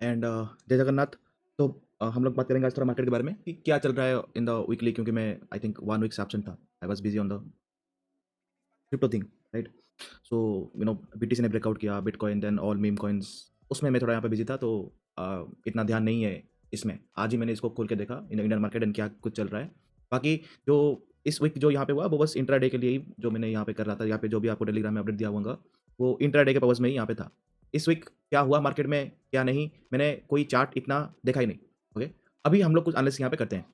And जय जगन्नाथ। तो हम लोग बात करेंगे आज थोड़ा मार्केट के बारे में कि क्या चल रहा है इन द वीकली, क्योंकि मैं आई थिंक 1 वीक से एब्सेंट था। I was busy on the crypto thing, right? So BTC ने ब्रेकआउट किया, bitcoin, then all meme coins, उसमें मैं थोड़ा यहाँ पे बिजी था, तो इतना ध्यान नहीं है इसमें। आज ही मैंने इसको खोल के देखा इंडियन मार्केट एंड क्या कुछ चल रहा है। बाकी जो इस वीक जो यहाँ पे हुआ वो बस इंट्राडे के लिए ही जो मैंने यहाँ पे कर रहा था, यहाँ पे जो भी आपको टेलीग्राम में अपडेट दिया होगा वो इंट्राडे के पर्पज में ही यहाँ पे था। इस वीक क्या हुआ मार्केट में क्या नहीं, मैंने कोई चार्ट इतना देखा ही नहीं। ओके, अभी हम लोग कुछ एनालिसिस यहाँ पे करते हैं,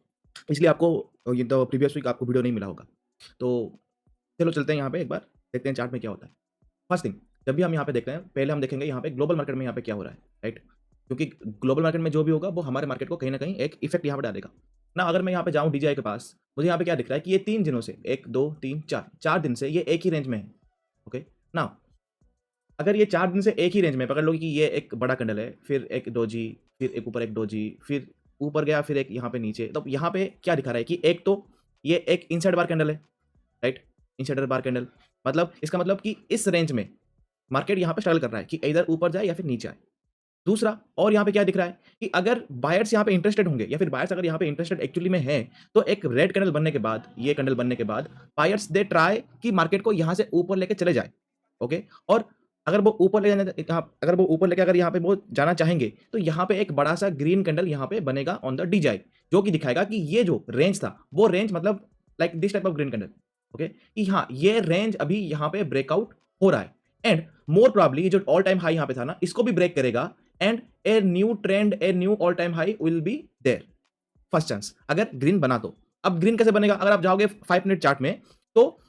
इसलिए आपको ये तो प्रीवियस वीक आपको वीडियो नहीं मिला होगा। तो चलो चलते हैं यहाँ पे, एक बार देखते हैं चार्ट में क्या होता है। फर्स्ट थिंग, जब भी हम यहाँ पे देखते हैं पहले हम देखेंगे यहाँ पे ग्लोबल मार्केट में यहाँ पे क्या हो रहा है, राइट? क्योंकि ग्लोबल मार्केट में जो भी होगा वो हमारे मार्केट को कहीं ना कहीं एक इफेक्ट यहाँ पे डालेगा ना। अगर मैं यहाँ पे जाऊँ DJI के पास, मुझे यहाँ पे क्या दिख रहा है कि ये 3 दिनों से 1 2 3 4 दिन से ये एक ही रेंज में है। ओके ना, अगर ये 4 दिन से एक ही रेंज में पकड़ लो कि ये एक बड़ा कैंडल है, फिर एक डोजी, फिर एक ऊपर एक डोजी, फिर ऊपर गया, फिर एक यहाँ पे नीचे, तो यहाँ पे क्या दिखा रहा है कि एक तो ये एक इनसाइड बार कैंडल है, राइट? इनसाइडर बार कैंडल, मतलब इसका मतलब कि इस रेंज में मार्केट यहाँ पे स्ट्रगल कर रहा है कि इधर ऊपर जाए या फिर नीचे आए। दूसरा, और यहाँ पे क्या दिख रहा है कि अगर बायर्स यहाँ पे इंटरेस्टेड होंगे या फिर बायर्स अगर यहाँ पे इंटरेस्टेड एक्चुअली में है, तो एक रेड कैंडल बनने के बाद, ये कैंडल बनने के बाद बायर्स दे ट्राई कि मार्केट को यहाँ से ऊपर लेके चले जाए। ओके, और अगर वो ऊपर ले जाने अगर वो ऊपर लेके अगर यहाँ पे वो जाना चाहेंगे, तो यहाँ पे एक बड़ा सा ग्रीन कैंडल यहाँ पे बनेगा ऑन द DJI, जो कि दिखाएगा कि ये जो रेंज था वो रेंज मतलब like this type of green candle. Okay, कि हाँ ये रेंज अभी यहाँ पे ब्रेकआउट हो रहा है एंड मोर प्रॉब्ली जो ऑल टाइम हाई यहाँ पे था ना, इसको भी ब्रेक करेगा and a new trend, a new all time high will be there. First chance अगर ग्रीन बना तो। अब ग्रीन कैसे बनेगा? अगर आप जाओगे 5 मिनट चार्ट में, तो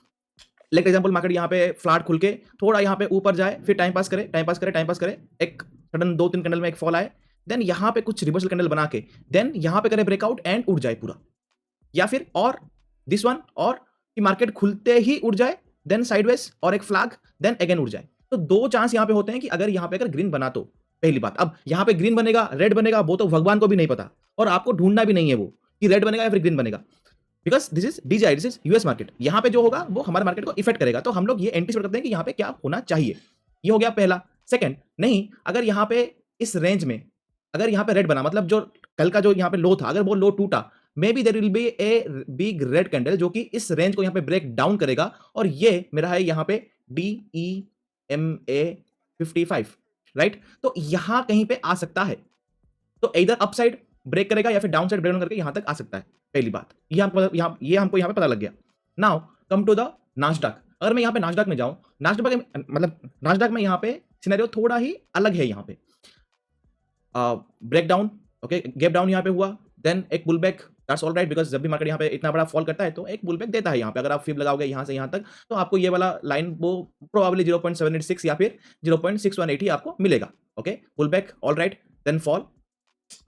लाइक एग्जांपल मार्केट यहाँ पे फ्लैट खुल के थोड़ा यहाँ पे ऊपर जाए, फिर टाइम पास करे, एक सडन 2-3 कैंडल में एक फॉल आए, देन यहाँ पे कुछ रिवर्सल कैंडल बना के देन यहाँ पे करे ब्रेकआउट एंड उड़ जाए पूरा, या फिर और दिस वन, और कि मार्केट खुलते ही उड़ जाए, देन साइडवेज और एक फ्लैग, देन अगेन उड़ जाए। तो 2 चांस यहाँ पे होते हैं कि अगर यहाँ पे अगर ग्रीन बना तो। पहली बात, अब यहाँ पे ग्रीन बनेगा रेड बनेगा वो तो भगवान को भी नहीं पता, और आपको ढूंढना भी नहीं है वो कि रेड बनेगा या फिर ग्रीन बनेगा, because this is DJI, this is US market. यहाँ पे जो होगा वो हमारे मार्केट को इफेक्ट करेगा, तो हम लोग ये एंटिसिपेट करते हैं कि यहाँ पे क्या होना चाहिए। ये हो गया पहला। सेकंड, नहीं अगर यहाँ पे इस रेंज में अगर यहाँ पे रेड बना, मतलब जो कल का जो यहाँ पे लो था, अगर वो लो टूटा, may be there will be a big red candle जो कि इस रेंज को यहाँ पे ब्रेक डाउन करेगा, और ये मेरा है यहाँ पे DEMA 55, राइट? तो यहाँ कहीं पे आ सकता है, तो इधर अपसाइड ब्रेक करेगा या फिर डाउन साइड ब्रेक डाउन करके यहाँ तक आ सकता है। पहली बात, ये हमको यहाँ पे पता लग गया। Now come to the Nasdaq. अगर मैं यहाँ पे नास्डैक में जाऊं, नास्डैक में यहाँ पे सिनेरियो थोड़ा ही अलग है। यहाँ पे break down, okay, gap down यहाँ पे हुआ, देन एक pull back, that's all right, because जब भी मार्केट यहाँ पे इतना बड़ा फॉल करता है तो एक पुल बैक देता है। यहाँ पे अगर आप फिब लगाओगे यहाँ से यहाँ तक, तो आपको ये वाला लाइन वो प्रोबेबली 0.786 या फिर 0.618 आपको मिलेगा। Okay, pull back, all right, then fall,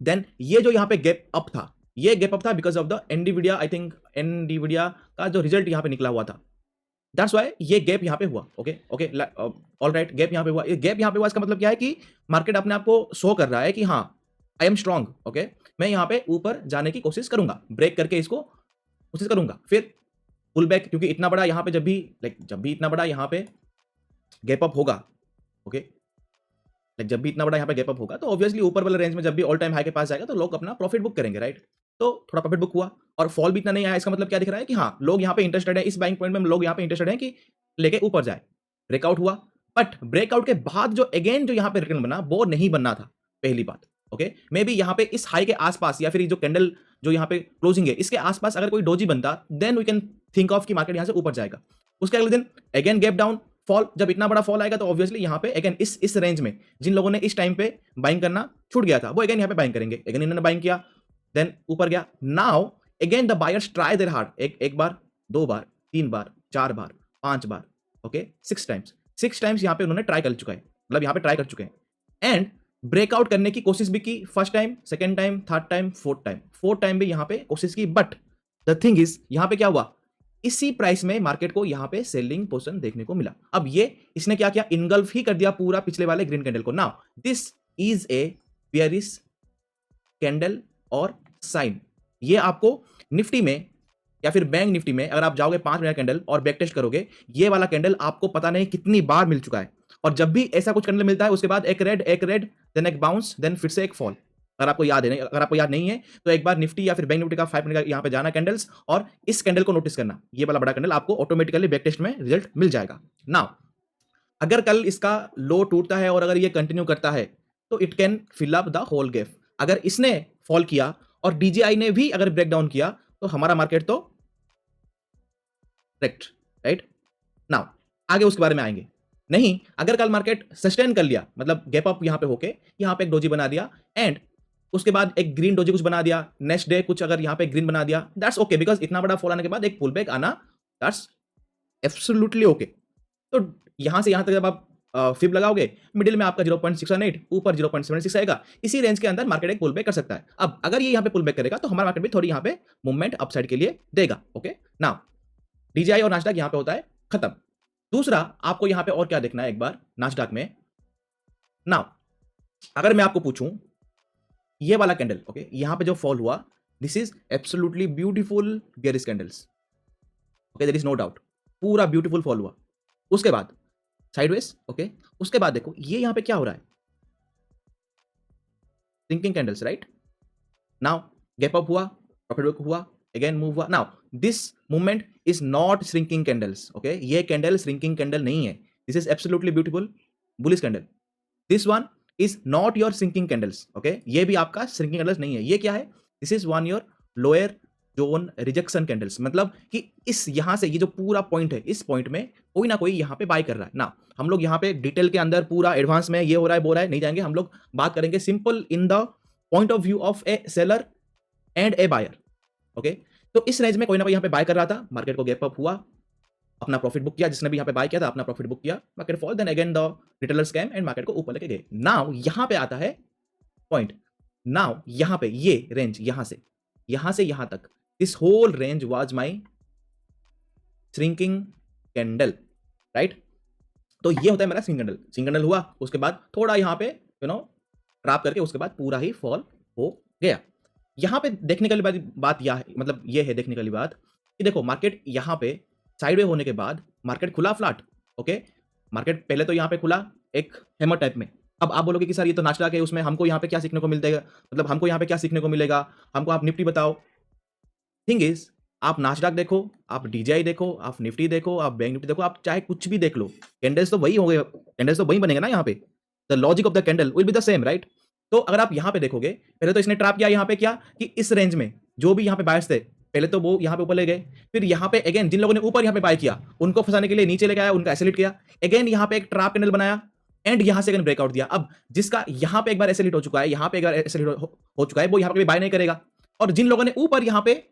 then ये जो यहाँ पे गैप अप था, ये गैप अप था because of the Nvidia, I think Nvidia का जो रिजल्ट यहाँ पे निकला हुआ था, दैट्स व्हाई ये गैप यहाँ पे हुआ। ओके ऑल राइट, गैप यहाँ पे हुआ। ये गैप यहाँ पे हुआ, इसका मतलब क्या है कि मार्केट अपने आप को शो कर रहा है कि हाँ आई एम स्ट्रांग। ओके, मैं यहाँ पे ऊपर जाने की कोशिश करूंगा, ब्रेक करके इसको कोशिश करूंगा, फिर पुल बैक, क्योंकि इतना बड़ा यहाँ पे जब भी इतना बड़ा यहाँ पे गैप अप होगा, ओके, जब भी इतना बड़ा यहाँ पे गैप अप होगा, तो ऑब्वियसली ऊपर वाले रेंज में जब भी ऑल टाइम हाई के पास जाएगा तो लोग अपना प्रॉफिट बुक करेंगे, राइट? तो थोड़ा प्रॉफिट बुक हुआ और फॉल भी इतना नहीं आया। इसका मतलब क्या दिख रहा है कि हाँ लोग यहाँ पे इंटरेस्टेड है, इस बाइंग पॉइंट में लोग यहाँ पे इंटरेस्टेड है कि लेके ऊपर जाए। ब्रेकआउट हुआ, बट ब्रेकआउट के बाद जो अगेन जो यहाँ पे रिटर्न बना वो नहीं बनना था, पहली बात। ओके, मे बी यहाँ पे इस हाई के आसपास या फिर जो कैंडल जो यहाँ पे क्लोजिंग है इसके आसपास अगर कोई डोजी बनता, then we can think of कि मार्केट यहाँ से ऊपर जाएगा। उसके अगले दिन अगेन गैप डाउन, फॉल, जब इतना बड़ा फॉल आएगा तो ऑब्वियसली यहाँ पे अगेन इस रेंज में जिन लोगों ने इस टाइम पे बाइंग करना छूट गया था वो अगेन यहाँ पे बाइंग करेंगे। अगेन इन्होंने बाइंग किया, देन ऊपर गया। Now again the buyers try there hard, एक बार, 2 बार, 3 बार, 4 बार, 5 बार, ओके, 6 टाइम्स यहाँ पे उन्होंने ट्राई कर चुका है, मतलब यहाँ पे ट्राई कर चुके हैं एंड ब्रेकआउट करने की कोशिश भी की। First time, second time, third time, fourth time भी यहाँ पे कोशिश की, बट द थिंग इज यहाँ पे क्या हुआ, इसी प्राइस में मार्केट को यहाँ पे सेलिंग पोजीशन देखने को मिला। अब ये इसने क्या किया, इनगल्फ ही कर दिया पूरा पिछले वाले ग्रीन कैंडल को। Now this is A bearish candle और साइन। ये आपको निफ्टी में या फिर बैंक निफ्टी में अगर आप जाओगे 5 मिनट कैंडल और बैक टेस्ट करोगे, ये वाला कैंडल आपको पता नहीं कितनी बार मिल चुका है। और जब भी ऐसा कुछ कैंडल मिलता है उसके बाद एक रेड देन एक बाउंस देन फिर से एक फॉल। अगर आपको याद है, नहीं अगर आपको याद नहीं है तो एक बार निफ्टी या फिर बैंक निफ्टी का 5 मिनट का यहाँ पे जाना कैंडल्स और इस कैंडल को नोटिस करना, ये वाला बड़ा कैंडल आपको ऑटोमेटिकली बैक टेस्ट में रिजल्ट मिल जाएगा। नाउ अगर कल इसका लो टूटता है और अगर ये कंटिन्यू करता है तो it can fill up the hole gap. अगर इसने फॉल किया और डीजीआई ने भी अगर ब्रेक डाउन किया तो हमारा मार्केट तो करेक्ट, राइट। नाउ आगे उसके बारे में आएंगे। नहीं, अगर कल मार्केट सस्टेन कर लिया, मतलब गैप अप यहां पे होके यहां पे एक डोजी बना दिया एंड उसके बाद एक ग्रीन डोजी कुछ बना दिया, नेक्स्ट डे कुछ अगर यहां पे ग्रीन बना दिया, दैट्स ओके, बिकॉज इतना बड़ा फॉल आने के बाद एक पुल बैक आना दैट्स एब्सोल्युटली ओके। तो यहां से यहां तक जब आप फिब लगाओगे, मिडिल में आपका 0.618, ऊपर 0.76 आएगा, इसी रेंज के अंदर मार्केट एक पुल बैक कर सकता है। अब अगर ये यहां पे पुल बैक करेगा तो हमारा मार्केट भी थोड़ी यहां पे मूवमेंट अपसाइड के लिए देगा। ओके, नाउ डीजीआई और नास्डैक यहां पे होता है खत्म। दूसरा आपको यहां पे और क्या देखना है एक बार नास्डैक में। नाउ अगर मैं आपको पूछूं ये वाला कैंडल, ओके, यहां पे जो फॉल हुआ, this is absolutely beautiful bearish candles, okay, there is no doubt, पूरा ब्यूटीफुल फॉल हुआ। उसके बाद साइडवेज, ओके, उसके बाद देखो ये यहां पे क्या हो रहा है, sinking candles, right. Now gap up हुआ, प्रॉफिट बुक हुआ, अगेन मूव हुआ। Now this movement is not shrinking candles, okay, ये कैंडल श्रिंकिंग कैंडल नहीं है, this is absolutely beautiful bullish candle. This one is not your sinking candles, okay, ये भी आपका shrinking candles नहीं है। ये क्या है, this is one your lower zone rejection candles, मतलब कि इस यहां से ये जो पूरा पॉइंट है, इस पॉइंट में कोई ना कोई यहां पे बाय कर रहा है ना। हम लोग यहां पे डिटेल के अंदर पूरा एडवांस में ये हो रहा है वो रहा है नहीं जाएंगे, हम लोग बात करेंगे simple in the point of view of a seller and a buyer, okay. तो इस रेंज में कोई ना कोई यहां पे बाय कर रहा था, मार्केट को गैप अप हुआ, अपना प्रॉफिट बुक किया, जिसने भी यहां पे बाय किया था अपना प्रॉफिट बुक किया, market fall, then again the retailer scam and market को ऊपर लेके गए। नाउ यहां पे आता है पॉइंट, नाउ यहां पे ये रेंज यहां से यहां तक, this whole range was my shrinking candle, right. तो ये होता है मेरा सिंगल कैंडल, सिंगल कैंडल हुआ, उसके बाद थोड़ा यहां पे ट्रैप करके उसके बाद पूरा ही फॉल हो गया। यहां पे देखने वाली बात यह है, मतलब ये है देखने वाली बात कि देखो मार्केट यहां पे साइडवे होने के बाद मार्केट खुला फ्लैट, ओके, मार्केट पहले तो यहां पे खुला एक हैमर टाइप में। अब आप बोलोगे कि सर ये तो नास्डैक है, उसमें हमको यहां पे क्या सीखने को मिलता है, मतलब हमको यहां पे क्या सीखने को मिलेगा, हमको आप निफ्टी बताओ। थिंग इज आप नास्डैक देखो, आप डीजीआई देखो, आप निफ्टी देखो, आप बैंक निफ्टी देखो, आप चाहे कुछ भी देख लो, कैंडल्स तो वही होंगे, कैंडल्स तो वही बनेंगे ना यहाँ पे, the logic of the candle will be the same, right. तो अगर आप यहाँ पे देखोगे, पहले तो इसने ट्रैप किया यहाँ पे क्या कि इस रेंज में जो भी यहाँ पे बायर्स थे पहले तो वो यहाँ पे ऊपर ले गए, फिर यहाँ पे अगेन जिन लोगों ने ऊपर यहाँ पे बाय किया उनको फंसाने के लिए नीचे लेके आया, उनका एसिलेट किया, अगेन यहाँ पे एक ट्रैप कैंडल बनाया एंड यहाँ से अगेन ब्रेकआउट दिया। अब जिसका यहाँ पे एक बार एसिलेट हो चुका है, यहाँ पे एक बार एसिलेट हो चुका है, वो यहाँ पे बाय नहीं करेगा। और जिन लोगों ने ऊपर यहाँ पे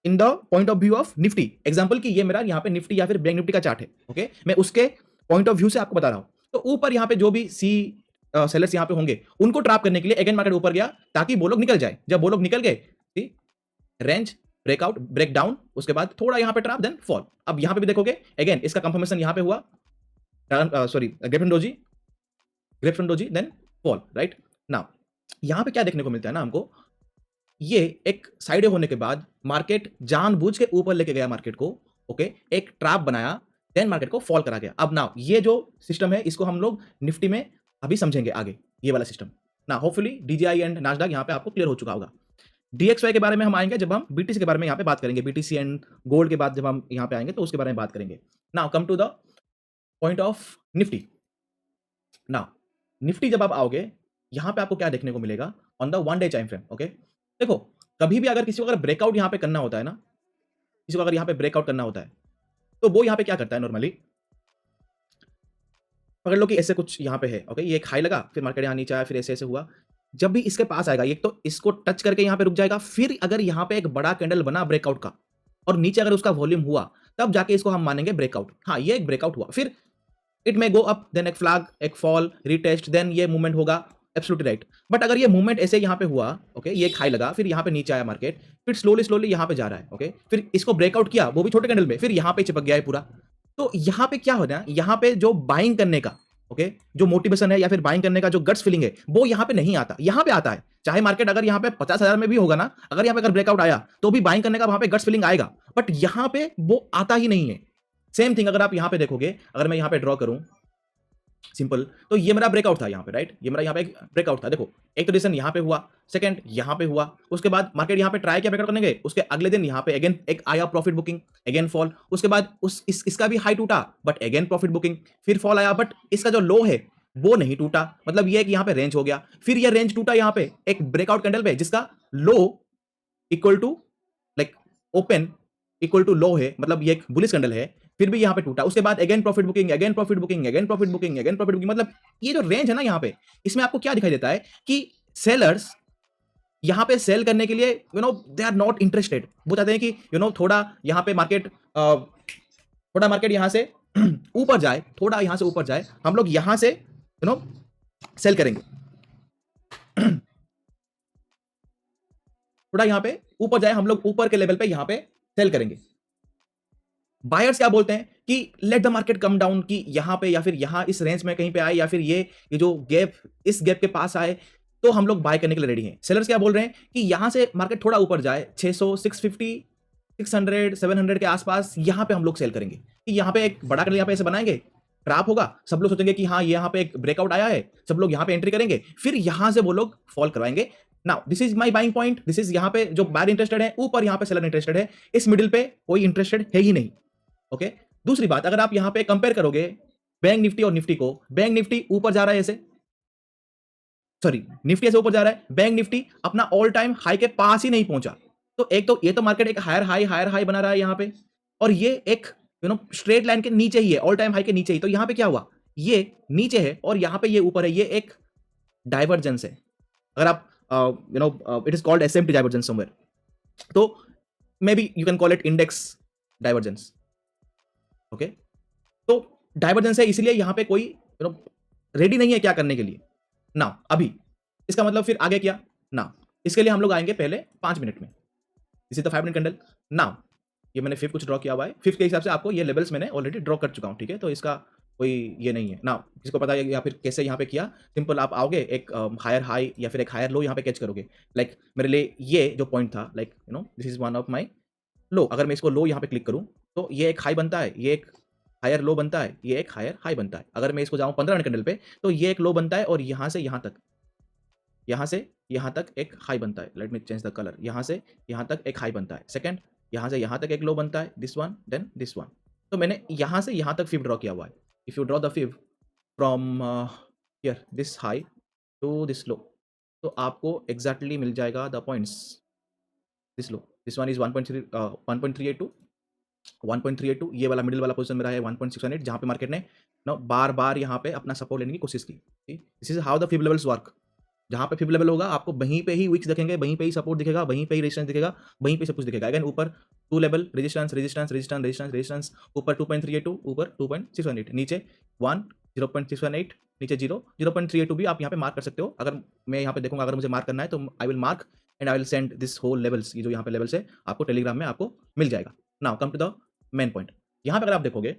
इन the point of view of Nifty, example कि ये मेरा यहाँ पे निफ्टी या फिर बैंक निफ्टी का चार्ट है, ओके, मैं उसके पॉइंट ऑफ व्यू से आपको बता रहा हूं। तो ऊपर यहाँ पे जो भी सेलर्स यहाँ पे होंगे उनको ट्रैप करने के लिए अगेन मार्केट ऊपर गया ताकि वो लोग निकल जाए। जब वो लोग निकल गए, रेंज ब्रेकआउट, ब्रेक डाउन, उसके बाद थोड़ा यहाँ पे ट्रैप देन फॉल। अब यहाँ पे भी देखोगे अगेन इसका कंफर्मेशन यहाँ पे हुआ, सॉरी ग्रेफन doji then fall, right. Now यहाँ पे क्या देखने को मिलता है ना हमको, ये एक साइड होने के बाद मार्केट जानबूझ के ऊपर लेके गया मार्केट को, ओके, एक ट्रैप बनाया देन मार्केट को फॉल करा गया। अब नाउ ये जो सिस्टम है इसको हम लोग निफ्टी में अभी समझेंगे आगे, ये वाला सिस्टम ना। होपफुली डीजीआई एंड नास्डैक यहाँ पे आपको क्लियर हो चुका होगा। डीएक्सवाई के बारे में हम आएंगे जब हम बीटीसी के बारे में यहाँ पे बात करेंगे, बीटीसी एंड गोल्ड के बाद जब हम यहाँ पे आएंगे तो उसके बारे में बात करेंगे। Now come to the point of Nifty. Now Nifty जब आप आओगे यहाँ पे आपको क्या देखने को मिलेगा on the 1 day time frame, okay. देखो कभी भी अगर किसी को अगर ब्रेकआउट यहाँ पे करना होता है ना, किसी को अगर यहाँ पे ब्रेकआउट करना होता है तो वो यहाँ पे क्या करता है नॉर्मली, पकड़ लो कि ऐसे कुछ यहाँ पे है, ओके, ये एक हाई लगा, फिर मार्केट यहाँ नीचे आया, फिर ऐसे ऐसे हुआ। जब भी इसके पास आएगा एक तो इसको टच करके यहाँ पे रुक जाएगा, फिर अगर यहाँ पे एक बड़ा कैंडल बना ब्रेकआउट का और नीचे अगर उसका वॉल्यूम हुआ तब जाके इसको हम मानेंगे ब्रेकआउट। हाँ, ये एक ब्रेकआउट हुआ, फिर it may go up then एक फ्लैग, एक फॉल, रीटेस्ट, देन ये मूवमेंट होगा, एब्सोल्युटली राइट। बट अगर ये मूवमेंट ऐसे यहाँ पे हुआ, ओके, ये एक हाई लगा, फिर यहाँ पे नीचे आया मार्केट, फिर स्लोली यहाँ पे जा रहा है, ओके, फिर इसको ब्रेकआउट किया वो भी छोटे कैंडल में, फिर यहाँ पे चिपक गया है पूरा। तो यहाँ पे क्या हो रहा है, यहाँ पे जो बाइंग करने का ओके, जो मोटिवेशन है या फिर बाइंग करने का जो गट्स फीलिंग है वो यहाँ पे नहीं आता, यहाँ पे आता है। चाहे मार्केट अगर यहाँ पे 50,000 में भी होगा ना, अगर यहाँ पे अगर ब्रेकआउट आया तो भी बाइंग करने का वहां पे गट्स फीलिंग आएगा, बट यहाँ पे वो आता ही नहीं है। सेम थिंग अगर आप यहाँ पे देखोगे, अगर मैं यहाँ पे ड्रॉ करूं सिंपल, तो ये मेरा ब्रेकआउट था यहाँ पे, राइट, ये मेरा यहाँ पे एक ब्रेकआउट था। देखो, एक तो डिसीजन यहाँ पे हुआ, सेकंड यहाँ पे हुआ, उसके बाद मार्केट यहाँ पे ट्राई किया ब्रेकआउट करने के, उसके अगले दिन यहाँ पे अगेन एक आया प्रॉफिट बुकिंग, अगेन फॉल, उसके बाद इसका भी हाई टूटा बट अगेन प्रॉफिट बुकिंग, फिर फॉल आया बट इसका जो लो है वो नहीं टूटा, मतलब ये कि यहाँ पे रेंज हो गया, फिर ये रेंज टूटा यहाँ पे एक ब्रेकआउट कैंडल पे जिसका low equal to like open equal to low है, मतलब ये एक बुलिश कैंडल है, फिर भी यहाँ पे टूटा, उसके बाद again profit booking, again profit booking, again profit booking, again profit booking. मतलब ये जो रेंज है ना यहाँ पे, इसमें आपको क्या दिखाई देता है कि सेलर्स यहाँ पे सेल करने के लिए दे आर नॉट इंटरेस्टेड। वो चाहते हैं कि थोड़ा यहाँ पे मार्केट थोड़ा मार्केट यहाँ से ऊपर जाए, थोड़ा यहाँ से ऊपर जाए, हम लोग यहाँ से सेल करेंगे, थोड़ा यहाँ पे ऊपर जाए, हम लोग ऊपर के लेवल पे यहाँ पे सेल करेंगे। बायर्स क्या बोलते हैं कि let the market come down, कि यहाँ पे या फिर यहाँ इस रेंज में कहीं पे आए, या फिर ये जो गैप इस गैप के पास आए तो हम लोग बाय करने के लिए रेडी हैं। सेलर्स क्या बोल रहे हैं कि यहाँ से मार्केट थोड़ा ऊपर जाए, 600, 650, 600, 700 के आसपास, यहाँ पे हम लोग सेल करेंगे, कि यहाँ पे एक बड़ा कैंडल यहाँ पे ऐसे बनाएंगे, ट्रैप होगा, सब लोग सोचेंगे कि हाँ यहाँ पे एक ब्रेकआउट आया है, सब लोग यहाँ पे एंट्री करेंगे, फिर यहाँ से वो लोग फॉल करवाएंगे। Now this is my buying point, this is यहाँ पे जो बायर इंटरेस्टेड है ऊपर, यहाँ पे सेलर इंटरेस्टेड है, इस मिडिल पे कोई इंटरेस्टेड है ही नहीं। ओके, दूसरी बात, अगर आप यहाँ पे कंपेयर करोगे बैंक निफ्टी और निफ्टी को, बैंक निफ्टी ऊपर जा रहा है ऐसे, सॉरी निफ्टी ऐसे ऊपर जा रहा है, बैंक निफ्टी अपना ऑल टाइम हाई के पास ही नहीं पहुंचा। तो एक तो ये तो मार्केट एक हायर हाई बना रहा है यहाँ पे, और ये एक स्ट्रेट लाइन के नीचे ही है, ऑल टाइम हाई के नीचे ही। तो यहाँ पे क्या हुआ, ये नीचे है और यहाँ पे ये ऊपर है, ये एक डाइवर्जेंस है। अगर आप it is called SMT divergence somewhere, तो may be you can call it index divergence. Okay, तो डाइवर्जेंस है, इसलिए यहाँ पे कोई रेडी नहीं है क्या करने के लिए ना अभी। इसका मतलब फिर आगे क्या ना, इसके लिए हम लोग आएंगे पहले 5 मिनट में। This is the 5 minute candle. ना ये मैंने फिफ्थ कुछ ड्रॉ किया हुआ है, फिफ्थ के हिसाब से आपको ये लेवल्स मैंने ऑलरेडी ड्रॉ कर चुका हूँ, ठीक है, तो इसका कोई ये नहीं है ना, किसको पता है या फिर कैसे यहाँ पे किया। सिंपल आप आओगे, एक हायर हाई या फिर एक हायर लो यहाँ पे कैच करोगे। लाइक मेरे लिए ये जो पॉइंट था, like this is one of my low, अगर मैं इसको लो यहाँ पे क्लिक करूँ तो ये एक हाई बनता है, ये एक हायर लो बनता है, ये एक हायर हाई बनता है। अगर मैं इसको जाऊँ 15 मिनट कैंडल पे तो ये एक लो बनता है, और यहाँ से यहाँ तक एक हाई बनता है। Let me change the colour, यहाँ से यहाँ तक एक हाई बनता है। सेकंड, यहाँ से यहाँ तक एक लो बनता है, this one then this one. तो मैंने यहाँ से यहाँ तक फिफ ड्रॉ किया हुआ है। If you draw the fib from here this high to this low, तो आपको एग्जैक्टली मिल जाएगा the points. This low, this one is 1.382, 1.382, ये वाला मिडिल वाला पोजीशन मेरा है 1.618, जहाँ पे मार्केट ने बार बार यहाँ पे अपना सपोर्ट लेने की कोशिश की। This is how the fib levels work. जहाँ पे फिब लेवल होगा आपको वहीं पे ही विक्स दिखेंगे, वहीं पे ही सपोर्ट दिखेगा, वहीं पे ही रेजिस्टेंस दिखेगा, वहीं पे सब कुछ दिखेगा। अगेन ऊपर 2 level, resistance resistance resistance resistance resistance, ऊपर 2.382, ऊपर 2.618, नीचे 1, 0.618, नीचे 0, 0.382 भी आप यहाँ पे मार्क कर सकते हो। अगर मैं यहाँ पे देखूंगा, अगर मुझे मार्क करना है तो I will mark and I will send this whole levels, ये जो यहाँ पे लेवल्स है आपको टेलीग्राम में आपको मिल जाएगा। Now come to the main point. यहाँ पे अगर आप देखोगे,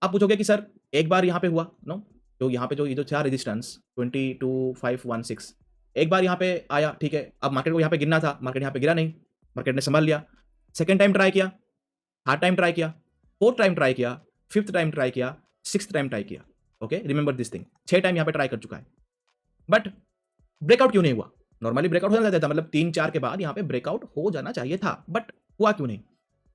आप पूछोगे कि सर एक बार यहाँ पे हुआ नो, तो यहाँ पे जो ये जो था रेजिस्टेंस 22516, एक बार यहाँ पे आया, ठीक है, अब मार्केट को यहाँ पे गिरना था, मार्केट यहाँ पे गिरा नहीं, मार्केट ने संभाल लिया। सेकंड टाइम ट्राई किया, थर्ड टाइम ट्राई किया, फोर्थ टाइम ट्राई किया, फिफ्थ टाइम ट्राई किया, सिक्स्थ टाइम ट्राई किया। Okay, remember this thing, 6 time यहाँ पे ट्राई कर चुका है, बट ब्रेकआउट क्यों नहीं हुआ। नॉर्मली ब्रेकआउट हो जाता था, मतलब 3-4 के बाद यहाँ पे ब्रेकआउट हो जाना चाहिए था, बट हुआ क्यों नहीं।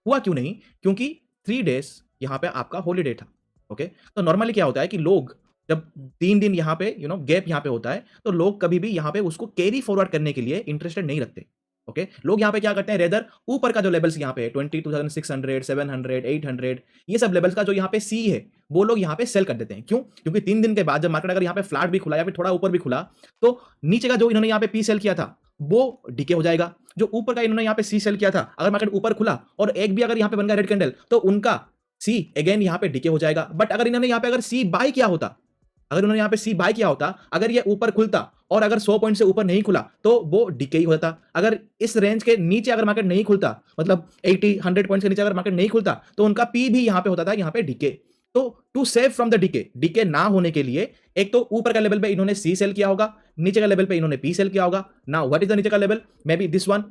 हुआ क्यों नहीं, क्योंकि 3 डेज यहाँ पे आपका हॉलीडे था। ओके, तो नॉर्मली क्या होता है कि लोग जब 3 दिन यहाँ पे गैप यहाँ पे होता है, तो लोग कभी भी यहाँ पे उसको कैरी फॉरवर्ड करने के लिए इंटरेस्टेड नहीं रखते। ओके, लोग यहाँ पे क्या करते हैं, रेदर ऊपर का जो लेवल्स यहाँ पे 22,600, 700, 800, ये सब लेवल्स का जो यहाँ पे सी है, वो लोग यहाँ पे सेल कर देते हैं। क्यों, क्योंकि 3 दिन के बाद जब मार्केट अगर यहाँ पे फ्लैट भी खुला या फिर थोड़ा ऊपर भी खुला, तो नीचे का जो इन्होंने यहाँ पे पी सेल किया था वो डीके हो जाएगा। जो ऊपर का इन्होंने यहाँ पे सी सेल किया था, अगर मार्केट ऊपर खुला और एक भी अगर यहाँ पे बन गया रेड कैंडल, तो उनका सी अगेन यहाँ पे डीके हो जाएगा। बट अगर इन्होंने यहाँ पे अगर सी बाय किया होता, अगर उन्होंने यहाँ पे सी बाय किया होता, अगर ये ऊपर खुलता और अगर 100 पॉइंट से ऊपर नहीं खुला तो वो डीके ही होता। अगर इस रेंज के नीचे अगर मार्केट नहीं खुलता, मतलब 80-100 पॉइंट के नीचे अगर मार्केट नहीं खुलता, तो उनका पी भी यहाँ पे होता था, यहाँ पे डीके। तो to save from the decay ना होने के लिए एक तो ऊपर का लेवल पे इन्होंने सी सेल किया होगा, नीचे का लेवल पे इन्होंने पी सेल किया होगा. नाउ व्हाट इज द नीचे का level? May be this one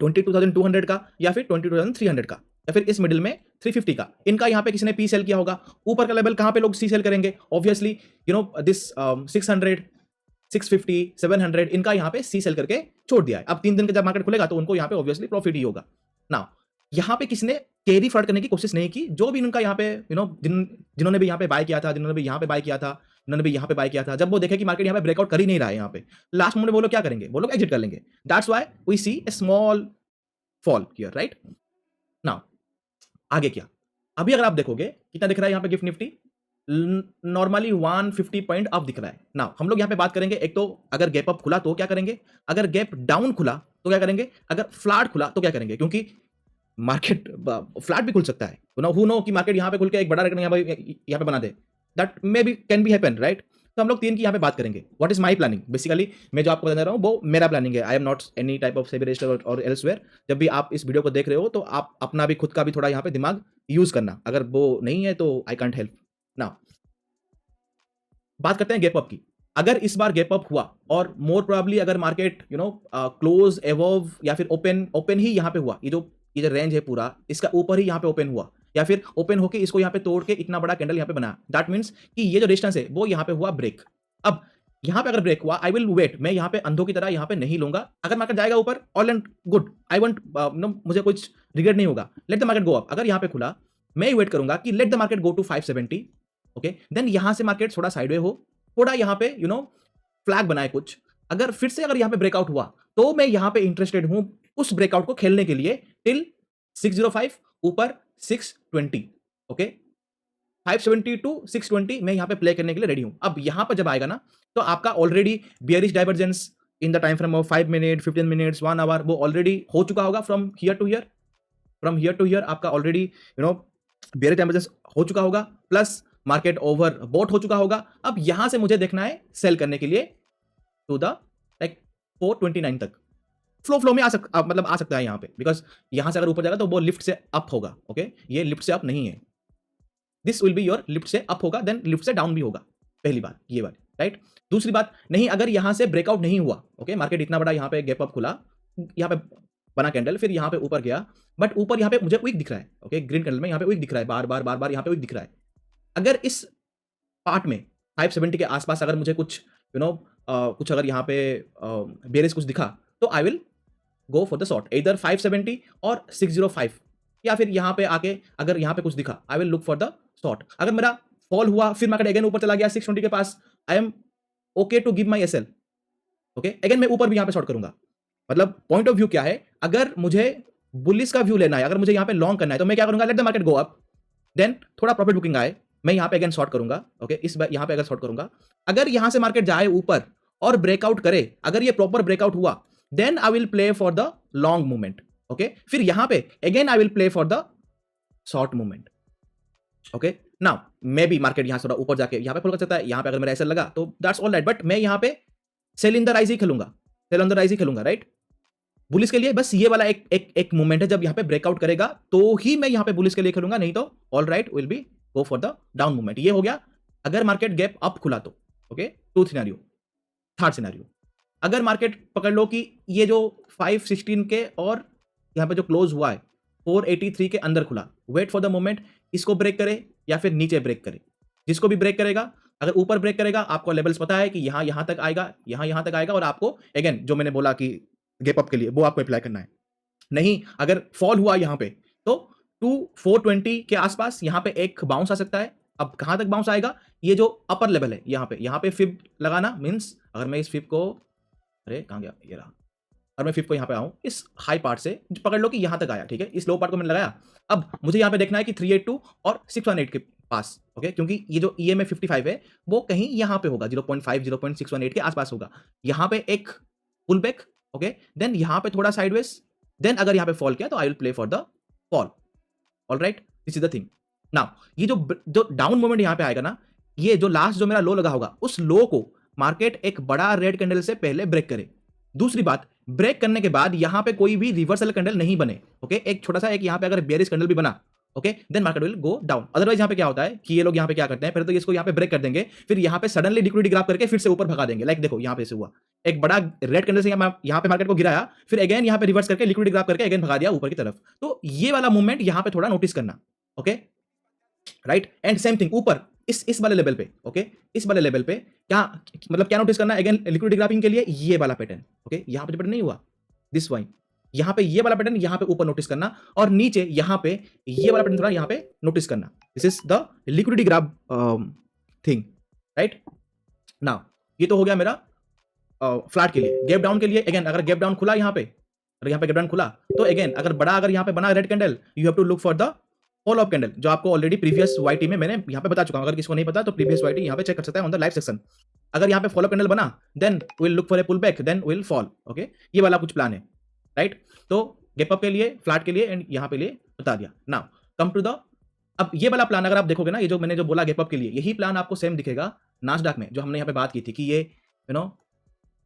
22,200 का या फिर 22,300 का या फिर इस मिडिल में 350 का. इनका यहाँ पे किसी ने पी सेल किया होगा. ऊपर का लेवल कहाँ पे लोग सी सेल करेंगे? ऑब्वियसली यू नो दिस 600, 650, 700 इनका यहाँ पे सी सेल करके छोड़ दिया है. अब 3 दिन का जब मार्केट खुलेगा तो उनको यहाँ पे ऑब्वियसली प्रॉफिट ही होगा. नाउ यहाँ पे किसने कैरी फ्रॉड करने की कोशिश नहीं की. जो भी इनका यहाँ पे यू नो जिन्होंने भी यहाँ पे बाय किया था, जिन्होंने भी यहाँ पे बाय किया था, जिन्होंने भी यहाँ पे बाय किया था, जब वो देखे कि मार्केट यहाँ पे ब्रेकआउट कर ही नहीं रहा है, यहाँ पे लास्ट मोमेंट वो लोग क्या करेंगे? वो लोग एग्जिट कर लेंगे. That's why we see a small fall here, right. Now आगे क्या? अभी अगर आप देखोगे कितना दिख रहा है यहाँ पे gift Nifty, normally 150 point up दिख रहा है. नाउ हम लोग यहाँ पे बात करेंगे, एक तो अगर गैप अप खुला तो क्या करेंगे, अगर गैप डाउन खुला तो क्या करेंगे, अगर फ्लैट खुला तो क्या करेंगे, क्योंकि मार्केट फ्लैट भी खुल सकता है. हु नो कि मार्केट यहाँ पे खुल के एक बड़ा रेकॉर्ड यहाँ पे बना दे. That may be can be happen, right. तो हम लोग 3 की यहाँ पे बात करेंगे. What is my planning? Basically मैं जो आपको बता रहा हूँ वो मेरा प्लानिंग है. I am not any type of SEBI register और एल्सवेयर. जब भी आप इस वीडियो को देख रहे हो तो आप अपना भी खुद का भी थोड़ा यहाँ पे दिमाग यूज करना. अगर वो नहीं है तो आई कांट हेल्प. नाउ बात करते हैं गैप अप की. अगर इस बार गैप अप हुआ और मोर प्रोबेबली अगर मार्केट यू नो क्लोज एवव या फिर ओपन ही यहाँ पे हुआ, ये जो रेंज है पूरा इसका ऊपर ही यहाँ पे ओपन हुआ, या फिर ओपन होके इसको यहाँ पे तोड़ के इतना बड़ा कैंडल यहाँ पे बना, दैट मीन्स कि ये जो रेजिस्टेंस है वो यहाँ पे हुआ ब्रेक. अब यहाँ पे अगर ब्रेक हुआ, आई विल वेट. मैं यहाँ पे अंधों की तरह यहाँ पे नहीं लूंगा. अगर मार्केट जाएगा ऊपर, all and good. I want no, मुझे कुछ रिग्रेट नहीं होगा. Let the market go up. अगर यहाँ पे खुला, मैं वेट करूंगा कि let the market go to 570. Okay, then यहाँ से मार्केट थोड़ा साइडवे हो, थोड़ा यहाँ पे यू नो फ्लैग बनाए कुछ. अगर फिर से अगर यहाँ पे ब्रेकआउट हुआ तो मैं यहाँ पे इंटरेस्टेड हूं उस ब्रेकआउट को खेलने के लिए टिल 605 ऊपर 620. ओके, 570 टू 620 मैं यहाँ पे प्ले करने के लिए रेडी हूं. अब यहाँ पर जब आएगा ना तो आपका already bearish divergence in the time frame of 5 minute, 15 minutes, 1 hour वो ऑलरेडी हो चुका होगा. फ्रॉम हियर टू हियर आपका already you know bearish divergence हो चुका होगा, प्लस मार्केट ओवर बॉट हो चुका होगा. अब यहां से मुझे देखना है सेल करने के लिए टू द लाइक 429 तक. फ्लो में आ सकता है यहाँ पे, बिकॉज यहां से अगर ऊपर जाएगा तो वो लिफ्ट से अप होगा. ओके, ये लिफ्ट से अप नहीं है. This will be your lift से अप होगा, देन लिफ्ट से डाउन भी होगा. पहली बात ये बात, राइट. दूसरी बात, नहीं अगर यहां से ब्रेकआउट नहीं हुआ, ओके, मार्केट इतना बड़ा यहाँ पे गैप अप खुला, यहाँ पे बना कैंडल, फिर यहाँ पे ऊपर गया, बट ऊपर यहाँ पे मुझे वीक दिख रहा है. ओके, ग्रीन कैंडल में यहाँ पे वीक दिख रहा है, बार बार यहाँ पे वीक दिख रहा है. अगर इस पार्ट में 570 के आसपास अगर मुझे कुछ यू नो कुछ अगर यहाँ पे बेरिश कुछ दिखा तो I will go for the short, इधर 570 और 605, या फिर यहाँ पे आके अगर यहाँ पे कुछ दिखा I will look for the short. अगर मेरा फॉल हुआ, फिर मार्केट अगेन ऊपर चला गया 620 के पास, I am okay to give my SL. Okay, again मैं ऊपर भी यहाँ पे शॉर्ट करूंगा. मतलब पॉइंट ऑफ व्यू क्या है, अगर मुझे बुलिश का व्यू लेना है, अगर मुझे यहाँ पे लॉन्ग करना है तो मैं क्या करूंगा, let the market go up, then थोड़ा प्रॉफिट बुकिंग आए, मैं यहाँ पे अगेन शॉर्ट करूंगा. ओके, इस बार यहाँ पे अगर शॉर्ट करूंगा, अगर यहाँ से मार्केट जाए ऊपर और ब्रेकआउट करे, अगर ये प्रॉपर ब्रेकआउट हुआ, then I will play for the long movement. Okay, फिर यहाँ पे again I will play for the short movement. Okay, now maybe market यहाँ से थोड़ा ऊपर जाके यहाँ पे फॉलो कर सकता है. यहाँ पे अगर मेरा ऐसा लगा तो दैट्स ऑल राइट, बट मैं यहाँ पे सेल इन द राइज ही खेलूंगा, सेल ऑन द राइज ही खेलूंगा, राइट. बुलिस के लिए बस ये वाला एक मूवमेंट है, जब यहाँ पे ब्रेकआउट करेगा तो ही मैं यहाँ पे बुलिस के लिए खेलूंगा, नहीं तो all right will be go for the down movement. ये हो गया अगर मार्केट गैप अप खुला तो. Okay, 2 scenario. थर्ड सिनेरियो, अगर मार्केट पकड़ लो कि ये जो 516 के और यहाँ पे जो क्लोज हुआ है 483 के अंदर खुला, वेट फॉर द मोमेंट, इसको ब्रेक करे या फिर नीचे ब्रेक करे. जिसको भी ब्रेक करेगा, अगर ऊपर ब्रेक करेगा आपको लेवल्स पता है कि यहां तक आएगा, यहां तक आएगा, और आपको अगेन जो मैंने बोला कि गैप अप के लिए वो आपको अप्लाई करना है. नहीं, अगर फॉल हुआ यहां पे तो 420 के आसपास यहाँ पे एक बाउंस आ सकता है. अब कहां तक बाउंस आएगा, ये जो अपर लेवल है यहाँ पे फिब लगाना मींस, अगर मैं इस फिब को, अरे कहां गया ये रहा, और मैं फिब को यहाँ पे आऊं इस हाई पार्ट से, पकड़ लो कि यहां तक आया, ठीक है, इस लो पार्ट को मैंने लगाया. अब मुझे यहाँ पे देखना है कि 382 और 618 के पास. ओके, क्योंकि ये जो EMA 55 है वो कहीं यहाँ पे होगा, 0.5 0.618 के आसपास होगा. यहाँ पे एक पुल बैक, ओके, देन यहाँ पे थोड़ा साइडवेज, देन अगर यहाँ पे फॉल किया तो I will play for the fall. All right, this is the thing. Now ये जो डाउन मोमेंट यहाँ पे आएगा ना, ये जो लास्ट जो मेरा लो लगा होगा, उस लो को मार्केट एक बड़ा रेड कैंडल से पहले ब्रेक करे. दूसरी बात, ब्रेक करने के बाद यहाँ पे कोई भी रिवर्सल कैंडल नहीं बने. ओके, एक छोटा सा एक यहाँ पे अगर बेयरिश कैंडल भी बना, okay, then market will go down. Otherwise यहाँ पे क्या होता है कि ये लोग यहाँ पे क्या करते हैं, पहले तो इसको यहाँ पे ब्रेक कर देंगे, फिर यहाँ पे सडनली लिक्विडिटी ग्रैब करके फिर से ऊपर भगा देंगे। लाइक देखो यहाँ पे से हुआ एक बड़ा रेड कैंडल से यहाँ पे मार्केट को गिराया, फिर अगेन यहाँ पे रिवर्स करके लिक्विडिटी ग्रैब करके अगेन भगा दिया ऊपर की तरफ। तो ये वाला मूवमेंट यहाँ पे थोड़ा नोटिस करना। Okay, right, and same thing ऊपर इस वाले लेवल पे। ओके, इस वाले लेवल पे क्या मतलब क्या नोटिस करना, अगेन लिक्विडिटी ग्रैबिंग के लिए ये वाला पैटर्न। ओके, यहाँ पे पैटर्न नहीं हुआ दिस वाइन, यहाँ पे ये वाला पैटर्न यहाँ पे ऊपर नोटिस करना, और नीचे यहाँ पे ये वाला पैटर्न थोड़ा यहाँ पे नोटिस करना। This is the liquidity grab thing, right. Now ये तो हो गया मेरा फ्लैट के लिए। गैप डाउन के लिए अगेन अगर गैप डाउन खुला यहाँ पे, अगर यहाँ पे गैप डाउन खुला तो अगेन अगर बड़ा अगर यहाँ पे बना red candle, you have to look for the follow up candle, जो आपको ऑलरेडी प्रीवियस वाईटी में मैंने यहाँ पे बता चुका हूं। अगर किसी को नहीं पता तो प्रीवियस वाईटी यहाँ पे चेक कर सकता है ऑन द लाइव सेक्शन। अगर यहाँ पे फॉलो कैंडल बना then will look for a pull back, then will fall. Okay, ये वाला कुछ प्लान है, राइट। तो गैप अप के लिए, फ्लैट के लिए एंड यहाँ पे लिए बता दिया। नाउ कम टू द, अब ये वाला प्लान अगर आप देखोगे ना, ये जो मैंने जो बोला गैप अप के लिए, यही प्लान आपको सेम दिखेगा नास्डैक में, जो हमने यहाँ पे बात की थी कि ये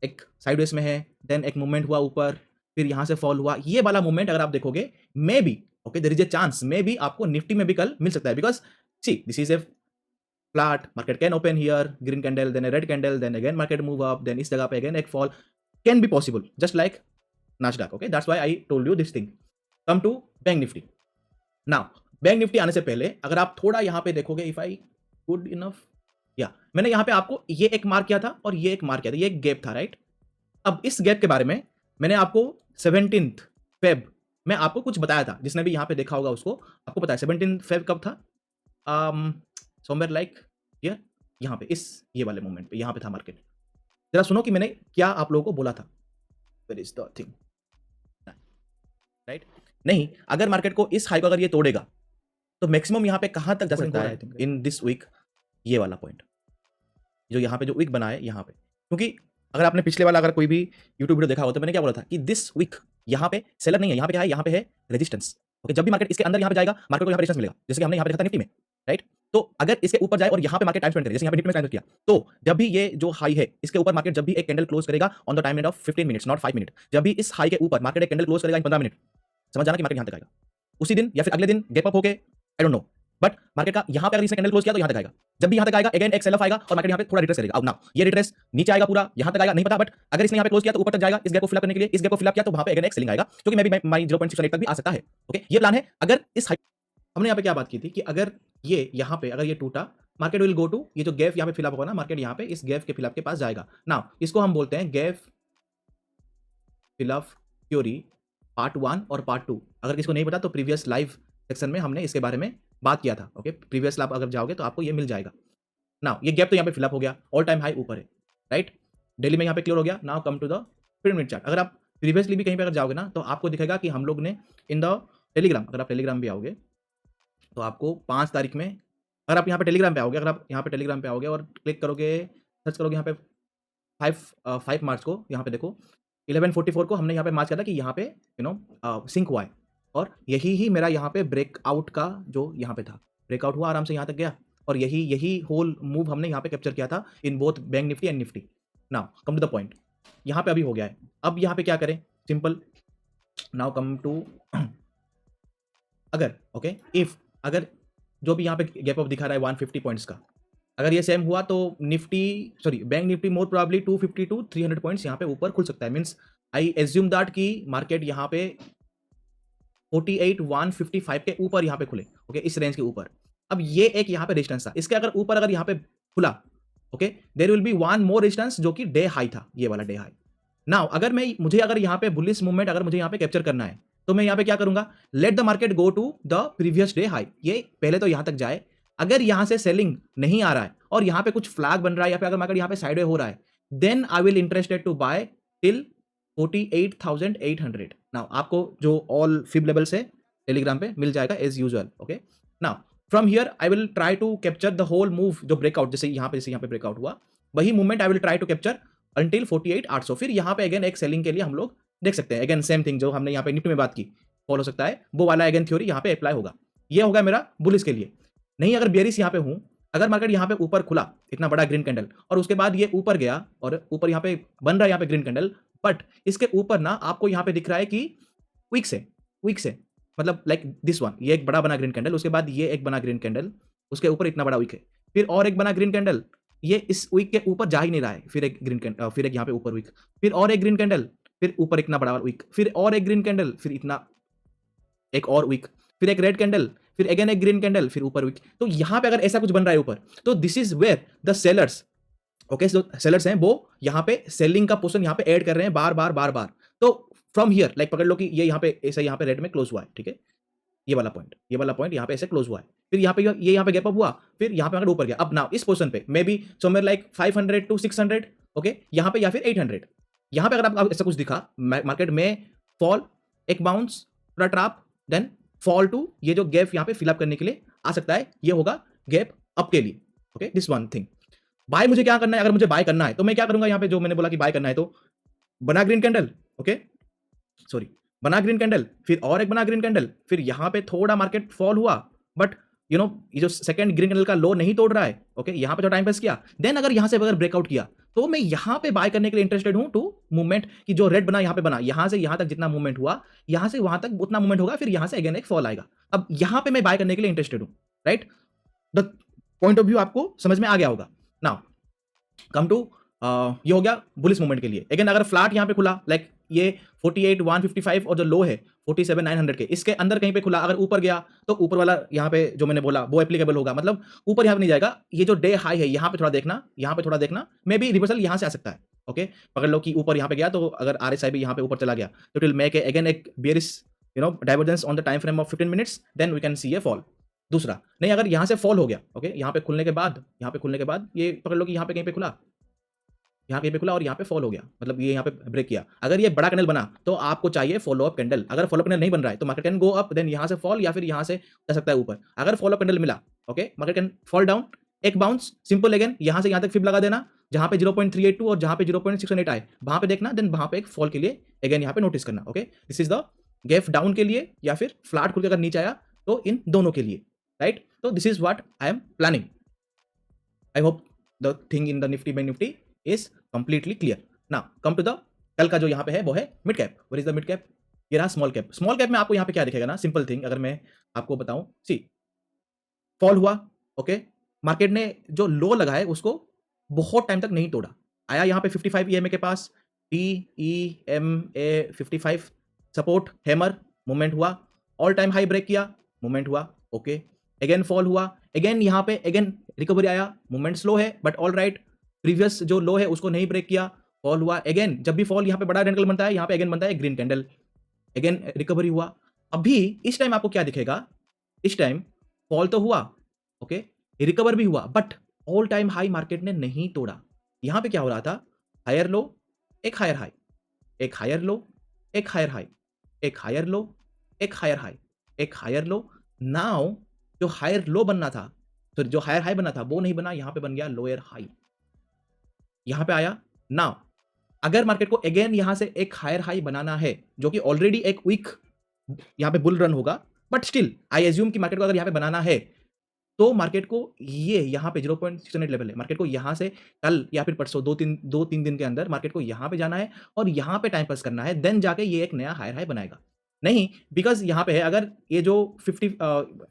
एक साइडवेज में है, देन एक मूवमेंट हुआ ऊपर, फिर यहां से फॉल हुआ। ये वाला मूवमेंट अगर आप देखोगे maybe, okay, there is a chance maybe आपको निफ्टी में भी कल मिल सकता है, because see this is a flat, market can open here, green candle, then a red candle, then again market move up, then इस जगह पे अगेन एक fall can be possible, just like Nasdaq. Okay, that's why I told you this thing. Come to bank Nifty. Now bank Nifty आने से पहले अगर आप थोड़ा यहाँ पे देखोगे, इफ आई गुड इनफ, या मैंने यहाँ पे आपको ये एक मार्क किया था और ये एक मार्क किया था, ये एक गैप था, राइट। अब इस गैप के बारे में मैंने आपको 17 फेब में आपको कुछ बताया था, जिसने भी यहाँ पे देखा होगा उसको आपको पता है 17 फेब कब था, समवेयर लाइक हियर, यहाँ पे इस ये वाले मोमेंट पे यहाँ पे था मार्केट। जरा सुनो कि मैंने क्या आप लोगों को बोला था। Where is the thing, right. नहीं, अगर मार्केट को इस हाई को अगर ये तोड़ेगा तो मैक्सिमम यहाँ पे कहां तक जा सकता है इन दिस वीक, ये वाला पॉइंट जो यहाँ पे जो वीक बना है यहाँ पे। क्योंकि अगर आपने पिछले वाला अगर कोई भी यूट्यूब वीडियो देखा हो तो मैंने क्या बोला था कि दिस वीक यहाँ पे सेलर नहीं है, यहाँ पे क्या है, यहाँ पे है रेजिस्टेंस। ओके, जब भी मार्केट इसके अंदर यहाँ पे जाएगा मार्केट को यहाँ पे रेजिस्टेंस मिलेगा, जैसे कि हमने यहाँ पे देखा था निफ्टी में, राइट। तो अगर इसके ऊपर जाए और यहाँ पे मार्केट टाइम स्पेंड करे, जैसे यहाँ पे निफ्टी में टाइम किया, तो जब भी ये जो हाई है इसके ऊपर मार्केट जब भी एक कैंडल क्लोज करेगा on the time minute of 15 minutes, not 5 minute, जब भी इस हाई के ऊपर मार्केट एक कैंडल क्लोज करेगा इन 15 मिनट, समझ जाना कि मार्केट यहाँ तक आएगा उसी दिन या फिर अगले दिन गैप अप होके, I don't know, but market का यहाँ पे अगर इसने कैंडल क्लोज किया तो यहाँ तक आएगा। जब भी यहाँ तक आएगा अगेन एक सेल ऑफ आएगा और मार्केट यहाँ पे थोड़ा रिट्रेस करेगा। अब ना ये रिट्रेस नीचे आएगा पूरा यहाँ तक आएगा नहीं पता, बट अगर इसने यहाँ पे क्लोज किया तो ऊपर तक जाएगा इस गैप को फिल अप करने के लिए, इस गैप को फिल अप किया तो वहाँ पे अगेन एक सेलिंग आएगा, जो कि मैं भी माई 0.68 तक भी आ सकता है। ओके, ये प्लान है। अगर इस हमने यहाँ पे क्या बात की थी कि अगर ये यहाँ पे अगर ये टूटा, मार्केट विल गो टू ये जो गैप यहाँ पे फिलअप होगा ना, मार्केट यहाँ पे इस गैप के फिलअप के पास जाएगा। ना इसको हम बोलते हैं गैप फिलअप थ्योरी पार्ट 1 और पार्ट 2। अगर किसको नहीं पता तो प्रीवियस लाइव सेक्शन में हमने इसके बारे में बात किया था। ओके, प्रीवियस लाइव अगर जाओगे तो आपको ये मिल जाएगा। ना ये गैप तो यहाँ पे फिलअप हो गया, ऑल टाइम हाई ऊपर है, राइट। डेली में यहाँ पे क्लियर हो गया। Now come to the 15 minute chart. अगर आप प्रीवियसली भी कहीं पे अगर जाओगे ना तो आपको दिखेगा कि हम लोग ने इन द टेलीग्राम, अगर आप टेलीग्राम भी आओगे तो आपको 5 तारीख में, अगर आप यहाँ पे टेलीग्राम पे आओगे, अगर आप यहाँ पे टेलीग्राम पे आओगे और क्लिक करोगे, सर्च करोगे यहाँ पे 5 मार्च को, यहाँ पे देखो 11:44 को हमने यहाँ पे मार्च किया था कि यहाँ पे सिंक हुआ है, और यही ही मेरा यहाँ पे ब्रेकआउट का जो यहाँ पे था, ब्रेकआउट हुआ आराम से यहाँ तक गया, और यही होल मूव हमने यहाँ पे कैप्चर किया था in both bank Nifty and Nifty. Now come to the point, यहाँ पे अभी हो गया है। अब यहाँ पे क्या करें, सिंपल। नाउ कम टू अगर ओके इफ अगर जो भी यहाँ पे गैप अप दिखा रहा है 150 पॉइंट्स का, अगर ये सेम हुआ तो bank Nifty more probably 250 to 300 points यहाँ पे ऊपर खुल सकता है। मींस आई एज्यूम दैट कि मार्केट यहाँ पे 48,155 के ऊपर यहाँ पे खुले, ओके, इस रेंज के ऊपर। अब ये एक यहाँ पे रेजिस्टेंस था, इसके अगर ऊपर अगर यहाँ पे खुला, okay, there will be one more resistance जो कि डे हाई था, ये वाला डे हाई। नाउ अगर मुझे अगर यहाँ पे बुलिश मूवमेंट अगर मुझे यहाँ पे कैप्चर करना है तो मैं यहाँ पे क्या करूंगा, let the market go to the previous day high. ये पहले तो यहाँ तक जाए, अगर यहाँ से सेलिंग नहीं आ रहा है और यहाँ पे कुछ फ्लैग बन रहा है या फिर अगर मार्केट यहाँ पे साइडवे हो रहा है, then I will interested to buy till 48,800। Now आपको जो ऑल फिब लेवल से टेलीग्राम पे मिल जाएगा as usual. Okay, now from here I will try to capture the whole move जो ब्रेकआउट, जैसे यहाँ पे ब्रेकआउट हुआ, वही movement I will try to capture until 48,800। फिर यहाँ पे अगेन एक सेलिंग के लिए हम लोग देख सकते हैं। अगेन सेम थिंग जो हमने यहाँ पे निफ्टी में बात की फॉलो हो सकता है, वो वाला अगेन थ्योरी यहाँ पे अप्लाई होगा। ये होगा मेरा बुलिश के लिए। नहीं अगर बेरिश यहाँ पे हूं, अगर मार्केट यहाँ पे ऊपर खुला इतना बड़ा ग्रीन कैंडल और उसके बाद ये ऊपर गया और ऊपर यहाँ पे बन रहा है यहाँ पे ग्रीन कैंडल, बट इसके ऊपर ना आपको यहाँ पे दिख रहा है कि वीक से मतलब लाइक दिस वन, ये एक बड़ा बना ग्रीन कैंडल, उसके बाद ये एक बना ग्रीन कैंडल, उसके ऊपर इतना बड़ा वीक है, फिर और एक बना ग्रीन कैंडल, ये इस वीक के ऊपर जा ही नहीं रहा है, फिर एक ग्रीन कैंडल, फिर एक यहाँ पे ऊपर वीक, फिर और एक ग्रीन कैंडल, फिर ऊपर इतना बड़ा वीक, फिर और एक ग्रीन कैंडल, फिर इतना एक और वीक, फिर एक रेड कैंडल, फिर अगेन एक ग्रीन कैंडल, फिर ऊपर वीक। तो यहां पे अगर ऐसा कुछ बन रहा है ऊपर, तो this is where the sellers, okay, जो सेलर्स हैं वो यहाँ पे सेलिंग का पोर्शन यहाँ पे ऐड कर रहे हैं बार बार बार बार। तो फ्रॉम हियर लाइक पकड़ लो कि ये यहाँ पे ऐसा यहाँ पे रेड में क्लोज हुआ है, ठीक है, ये वाला पॉइंट यहाँ पे ऐसे क्लोज हुआ है, फिर यहाँ पे ये यहाँ पे गैप अप हुआ, फिर यहाँ पे अगर ऊपर गया, अब नाउ इस पोर्शन पे maybe somewhere like 500 to 600, okay, यहाँ पे या फिर 800, यहाँ पे अगर आप ऐसा कुछ दिखा मार्केट में, फॉल, एक बाउंस, थोड़ा ट्रैप, देन फॉल टू ये जो गैप यहाँ पे फिलअप करने के लिए आ सकता है, ये होगा गैप अप के लिए, okay, this one thing. Buy मुझे क्या करना है, अगर मुझे बाय करना है तो मैं क्या करूंगा, यहाँ पे जो मैंने बोला कि बाय करना है, तो बना ग्रीन कैंडल, ओके, सॉरी, बना ग्रीन कैंडल, फिर और एक बना ग्रीन कैंडल, फिर यहाँ पे थोड़ा मार्केट फॉल हुआ, बट यू नो ये जो सेकंड ग्रीन कैंडल का लो नहीं तोड़ रहा है, ओके, यहाँ पे जो टाइम पास किया, देन अगर यहाँ से अगर ब्रेकआउट किया, तो मैं यहाँ पे बाय करने के लिए इंटरेस्टेड हूं टू मूवमेंट की जो रेड बना यहाँ पे बना, यहाँ से यहाँ तक जितना मूवमेंट हुआ, यहाँ से वहां तक उतना मूवमेंट होगा, फिर यहाँ से अगेन एक फॉल आएगा। अब यहाँ पे मैं बाय करने के लिए इंटरेस्टेड हूं, right, the point of view आपको समझ में आ गया होगा। नाउ कम टू ये हो गया बुलिश मूवमेंट के लिए। अगेन अगर फ्लैट यहाँ पे खुला लाइक ये 48,155 और जो लो है 47,900 के, इसके अंदर कहीं पे खुला, अगर ऊपर गया तो ऊपर वाला यहाँ पे जो मैंने बोला वो एप्लीकेबल होगा, मतलब ऊपर यहाँ पे नहीं जाएगा। ये जो डे हाई है यहाँ पे थोड़ा देखना, यहाँ पे थोड़ा देखना, मे बी रिवर्सल यहाँ से आ सकता है, ओके, पकड़ लो कि ऊपर यहाँ पे गया, तो अगर RSI भी यहाँ पे ऊपर चला गया तो इट विल मेक अगेन एक bearish divergence on the time frame of 15 minutes, then we can see a fall. दूसरा नहीं, अगर यहाँ से फॉल हो गया, ओके, यहाँ पे खुलने के बाद ये पकड़ लो कि यहाँ पे कहीं पे खुला, यहाँ कहीं पे खुला और यहाँ पे फॉल हो गया, मतलब ये यहाँ पे ब्रेक किया, अगर ये बड़ा कैंडल बना तो आपको चाहिए फॉलो अप कैंडल। अगर फॉलो अप कैंडल नहीं बन रहा है तो market can go up, then यहाँ से फॉल, या फिर यहाँ से जा सकता है ऊपर। अगर फॉलो अप कैंडल मिला, okay, market can fall down, एक बाउंस सिंपल, अगेन यहाँ से यहाँ तक फिब लगा देना, जहाँ पे 0.382 और जहाँ पे 0.618 आए वहां पे देखना, देन वहां पे एक फॉल के लिए अगेन यहाँ पे नोटिस करना, okay, this is the gap down के लिए, या फिर फ्लैट खुल के अगर नीचे आया तो इन दोनों के लिए, राइट। तो this is what I am planning. I hope the thing in the Nifty by Nifty is completely clear. Now come to the कल का जो यहाँ पे है वो है mid cap. What is the mid cap? ये रहा स्मॉल कैप। स्मॉल कैप में आपको यहाँ पे क्या दिखेगा ना, सिंपल थिंग अगर मैं आपको बताऊं, सी फॉल हुआ, ओके, मार्केट ने जो लो लगा है उसको बहुत टाइम तक नहीं तोड़ा, आया यहाँ पे 55 EMA के पास, TEMA 55 सपोर्ट, हैमर, मूवमेंट हुआ, ऑल टाइम हाई ब्रेक किया, मूवमेंट हुआ, ओके, अगेन फॉल हुआ, अगेन यहाँ पे अगेन रिकवरी आया, मूवमेंट स्लो है बट ऑल राइट, प्रीवियस जो लो है उसको नहीं ब्रेक किया, फॉल हुआ, अगेन जब भी फॉल यहाँ पे बड़ा कैंडल बनता है यहाँ पे अगेन बनता है ग्रीन कैंडल, अगेन रिकवरी हुआ। अभी इस टाइम आपको क्या दिखेगा, इस टाइम फॉल तो हुआ, ओके, रिकवर भी हुआ, but all time high market ने नहीं तोड़ा। यहां पे क्या हो रहा था, हायर लो, एक हायर हाई, एक हायर लो, एक हायर हाई, एक हायर लो, एक हायर हाई, एक हायर लो। नाउ जो हायर लो बनना था, तो जो हायर हाई बनना था वो नहीं बना, यहां पे बन गया लोअर हाई, यहां पे आया। नाउ अगर मार्केट को अगेन यहां से एक हायर हाई बनाना है, जो कि ऑलरेडी एक वीक यहां पे बुल रन होगा, बट स्टिल आई एज्यूम कि मार्केट को अगर यहां पे बनाना है तो मार्केट को ये यहाँ पे 0.68 लेवल है, मार्केट को यहाँ से कल या फिर परसों दो तीन दिन के अंदर मार्केट को यहाँ पे जाना है और यहाँ पे टाइम पास करना है, देन जाके ये एक नया हायर हाई बनाएगा। नहीं, बिकॉज यहाँ पे है, अगर ये जो 50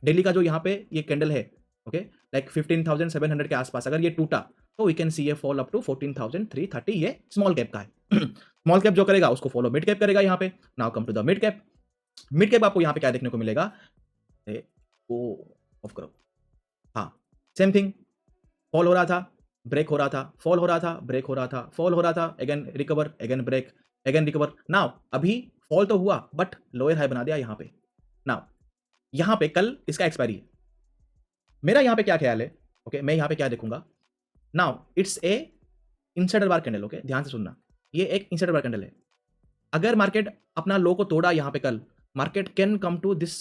डेली का जो यहाँ पे ये कैंडल है, ओके, लाइक 15,700 के आसपास अगर ये टूटा तो we can see a fall up to 14,330, ये स्मॉल कैप का है। स्मॉल कैप जो करेगा उसको फॉलो मिड कैप करेगा यहाँ पे। Now come to the mid cap. Mid cap आपको यहाँ पे क्या देखने को मिलेगा, वो ऑफ करो, हाँ, सेम थिंग, फॉल हो रहा था, ब्रेक हो रहा था, फॉल हो रहा था, ब्रेक हो रहा था, फॉल हो रहा था, again recover, again break, again recover. Now अभी फॉल तो हुआ बट लोअर हाई बना दिया यहाँ पे। नाउ यहाँ पे कल इसका एक्सपायरी है, मेरा यहाँ पे क्या ख्याल है, ओके, मैं यहाँ पे क्या देखूंगा। Now it's a insider bar candle, okay, ध्यान से सुनना, ये एक इनसाइडर बार कैंडल है। अगर मार्केट अपना लो को तोड़ा यहाँ पे कल, market can come to this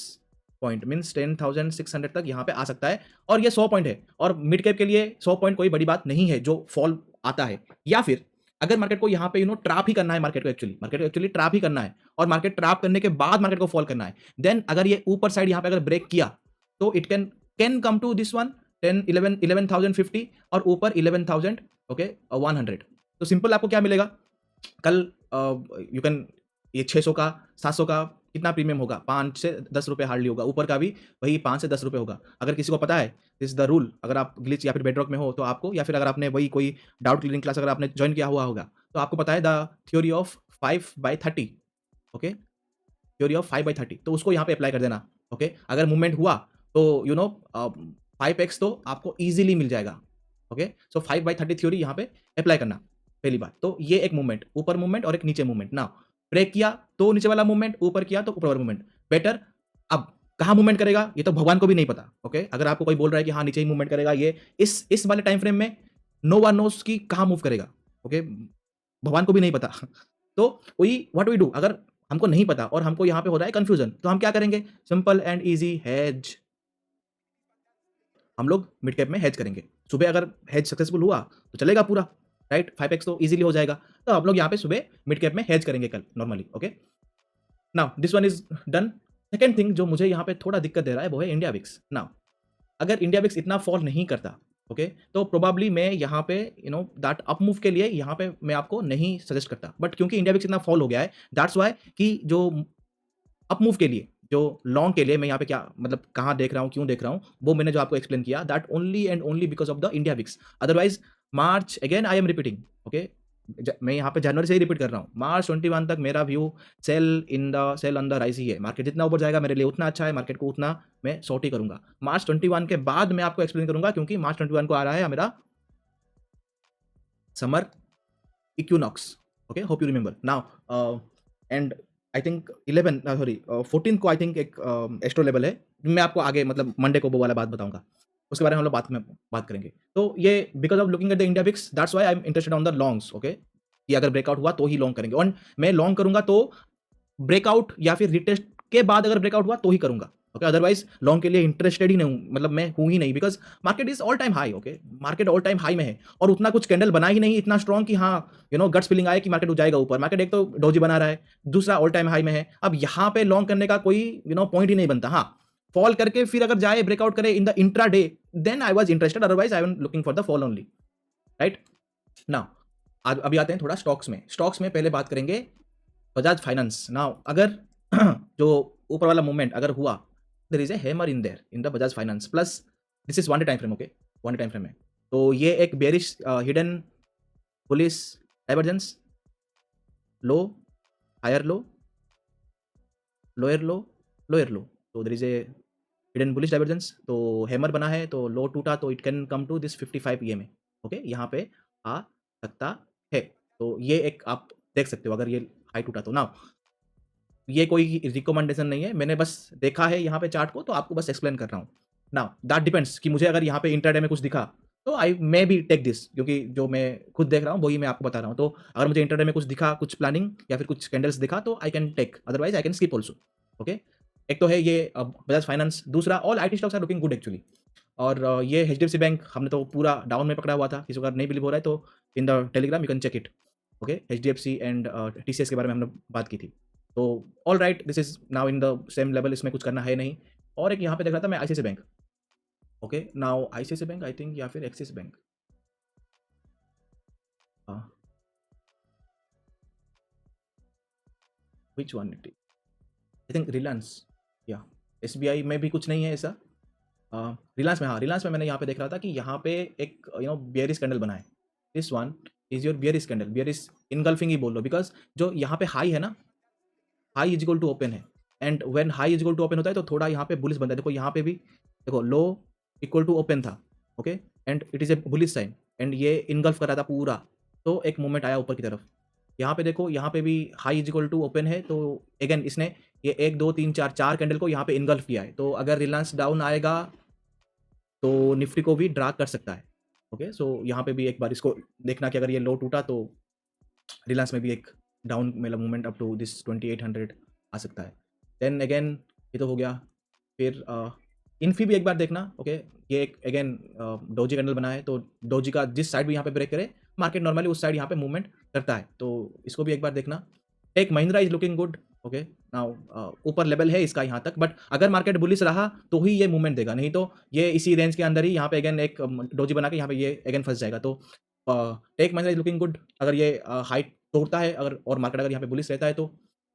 point, means 10,600 तक यहाँ पे आ सकता है, और ये 100 पॉइंट है, और मिड कैप के लिए 100 पॉइंट कोई बड़ी बात नहीं है जो फॉल आता है। या फिर अगर मार्केट को यहाँ पे ट्रैप ही करना है, मार्केट को एक्चुअली ट्रैप ही करना है, और मार्केट ट्रैप करने के बाद मार्केट को फॉल करना है, देन अगर ये ऊपर साइड यहाँ पे अगर ब्रेक किया तो it can come to this one 11,050 और ऊपर 11,000, ओके, 100। तो सिंपल आपको क्या मिलेगा कल, यू कैन ये 600 का 700 का कितना प्रीमियम होगा, 5 से 10 रुपए हार्डली होगा, ऊपर का भी वही 5 से 10 रुपए होगा। अगर किसी को पता है दिस इज द रूल, अगर आप ग्लिच या फिर बेडरॉक में हो तो आपको, या फिर अगर आपने वही कोई डाउट क्लियरिंग क्लास अगर आपने ज्वाइन किया हुआ होगा तो आपको पता है the theory of 5/30। Okay, theory of 5/30, तो उसको यहाँ पे अप्लाई कर देना। ओके, अगर मूवमेंट हुआ तो 5x तो आपको इजीली मिल जाएगा। ओके, सो 5/30 थ्योरी यहाँ पे अप्लाई करना पहली बात। तो ये एक मूवमेंट, ऊपर मूवमेंट और एक नीचे मूवमेंट ना, ब्रेक किया तो नीचे वाला मूवमेंट, ऊपर किया तो ऊपर वाला मूवमेंट बेटर। अब कहाँ मूवमेंट करेगा ये तो भगवान को भी नहीं पता। ओके, अगर आपको कोई बोल रहा है कि हाँ नीचे ही मूवमेंट करेगा, ये इस वाले टाइम फ्रेम में नो वन नोस की कहाँ मूव करेगा। ओके, भगवान को भी नहीं पता। तो वही व्हाट वी डू, अगर हमको नहीं पता और हमको यहाँ पे हो रहा है कंफ्यूजन, तो हम क्या करेंगे, सिंपल एंड इजी हेज, हम लोग मिड कैप में हेज करेंगे। सुबह अगर हेज सक्सेसफुल हुआ तो चलेगा पूरा, राइट, 5x तो इजीली हो जाएगा। तो आप लोग यहाँ पे सुबह मिड कैप में हेज करेंगे कल normally. Okay, now this one is done. Second thing जो मुझे यहाँ पे थोड़ा दिक्कत दे रहा है वो है इंडिया विक्स। नाउ अगर इंडिया विक्स इतना फॉल नहीं करता, ओके, तो प्रोबेबली मैं यहाँ पे दैट अप मूव के लिए यहाँ पे मैं आपको नहीं सजेस्ट करता, बट क्योंकि इंडिया विक्स इतना फॉल हो गया है, दैट्स वाई कि जो अप मूव के लिए, जो लॉन्ग के लिए मैं यहाँ पे क्या मतलब कहाँ देख रहा हूँ, क्यों देख रहा हूँ, वो मैंने जो आपको एक्सप्लेन किया, that only and only because of the India VIX. Otherwise March again I am repeating. Okay, मैं यहाँ पे जनवरी से ही रिपीट कर रहा हूँ, मार्च 21 तक मेरा view sell on the rise ही है। मार्केट जितना ऊपर जाएगा मेरे लिए उतना अच्छा है, मार्केट को उतना मैं शॉर्ट ही करूंगा। मार्च 21 के बाद मैं आपको एक्सप्लेन करूंगा, क्योंकि मार्च 21 को आ रहा है मेरा summer equinox. Okay, hope you remember now. And I think 14 को आई थिंक एक एस्ट्रो लेवल है। मैं आपको आगे मतलब मंडे को वो वाला बात बताऊंगा, उसके बारे में हम लोग बात करेंगे। तो ये because of looking at the India VIX, that's why I am interested on the longs. Okay, कि अगर ब्रेकआउट हुआ तो ही लॉन्ग करेंगे, और मैं लॉन्ग करूंगा तो ब्रेकआउट या फिर रिटेस्ट के बाद अगर ब्रेकआउट हुआ तो ही करूंगा। ओके, अदरवाइज लॉन्ग के लिए इंटरेस्टेड ही नहीं हूं, मतलब मैं हूं ही नहीं, because market is all time high. Okay, market all time high में है और उतना कुछ कैंडल बना ही नहीं इतना स्ट्रॉन्ग कि हाँ गट्स फीलिंग आए कि मार्केट जाएगा ऊपर। मार्केट एक तो डोजी बना रहा है, दूसरा ऑल टाइम हाई में है। अब यहाँ पे लॉन्ग करने का कोई पॉइंट ही नहीं बनता। हाँ, फॉल करके फिर अगर जाए ब्रेकआउट करे in the intraday, then I was interested, otherwise I am looking for the fall only, right. Now आज अभी आते हैं थोड़ा स्टॉक्स में। स्टॉक्स में पहले बात करेंगे बजाज फाइनेंस। नाउ अगर जो ऊपर वाला मूवमेंट अगर हुआ, there is a hammer in there in the Bajaj Finance, plus this is one day time frame. Okay, one day time frame है, तो ये एक bearish hidden bullish divergence, low higher low lower low lower low, तो there is a hidden bullish divergence, तो hammer बना है, तो low टूटा तो it can come to this 55 EMA। Okay, यहाँ पे आ सकता है, तो ये एक आप देख सकते हो अगर ये हाई टूटा तो। ना ये कोई रिकमेंडेशन नहीं है, मैंने बस देखा है यहाँ पे चार्ट को, तो आपको बस एक्सप्लेन कर रहा हूँ। नाउ दैट डिपेंड्स कि मुझे अगर यहाँ पे इंटरडे में कुछ दिखा तो आई मे बी टेक दिस, क्योंकि जो मैं खुद देख रहा हूँ वही मैं आपको बता रहा हूँ। तो अगर मुझे इंटरडे में कुछ दिखा, कुछ प्लानिंग या फिर कुछ कैंडल्स दिखा, तो I can take, otherwise I can skip also. Okay, एक तो है ये बजाज फाइनेंस, दूसरा all I T stocks are looking good actually. और ये HDFC बैंक हमने तो पूरा डाउन में पकड़ा हुआ था, किसी को अगर नहीं बिलीव हो रहा है तो in the Telegram you can check it. Okay, HDFC and TCS के बारे में हमने बात की थी। तो all right, this is now in the same level, इसमें कुछ करना है नहीं। और एक यहाँ पे देख रहा था मैं ICICI bank. Okay, now ICICI bank I think या फिर axis bank, which one it, I think Reliance या SBI में भी कुछ नहीं है ऐसा। रिलायंस में, हाँ रिलायंस में मैंने यहाँ पे देख रहा था कि यहाँ पे एक बियरिश कैंडल बना है। This one is your bearish candle, bearish engulfing ही बोल लो, बिकॉज जो यहाँ पे हाई है ना, high is equal to open है, and when high is equal to open होता है तो थोड़ा यहाँ पे बुलिश बनता है। देखो यहाँ पे भी देखो लो इक्वल टू ओपन था, okay, and it is a bullish sign, and ये इनगल्फ कर रहा था पूरा, तो एक मूवमेंट आया ऊपर की तरफ। यहाँ पे देखो, यहाँ पे भी high is equal to open है, तो अगेन इसने ये 1 2 3 4 4 कैंडल को यहाँ पे इनगल्फ किया है। तो अगर रिलायंस डाउन आएगा तो निफ्टी को भी ड्रैग कर सकता है। ओके, सो यहाँ पे भी एक बार इसको देखना कि अगर ये लो टूटा तो रिलायंस में भी एक डाउन मतलब मूवमेंट अप टू दिस 2800 आ सकता है। देन अगेन ये तो हो गया, फिर इन्फी भी एक बार देखना। ओके, ये एक अगेन डोजी कैंडल बना है, तो डोजी का जिस साइड भी यहाँ पे ब्रेक करे, मार्केट नॉर्मली उस साइड यहाँ पे मूवमेंट करता है, तो इसको भी एक बार देखना। Tech Mahindra is looking good. Okay, now ऊपर लेवल है इसका यहाँ तक, बट अगर मार्केट बुलिश रहा तो ही ये मूवमेंट देगा, नहीं तो ये इसी रेंज के अंदर ही यहाँ पे अगेन एक डोजी बना के यहाँ पे ये अगेन फंस जाएगा। तो Tech Mahindra is looking good, अगर ये हाइट तोड़ता है अगर और मार्केट अगर यहाँ पे बुलिश रहता है तो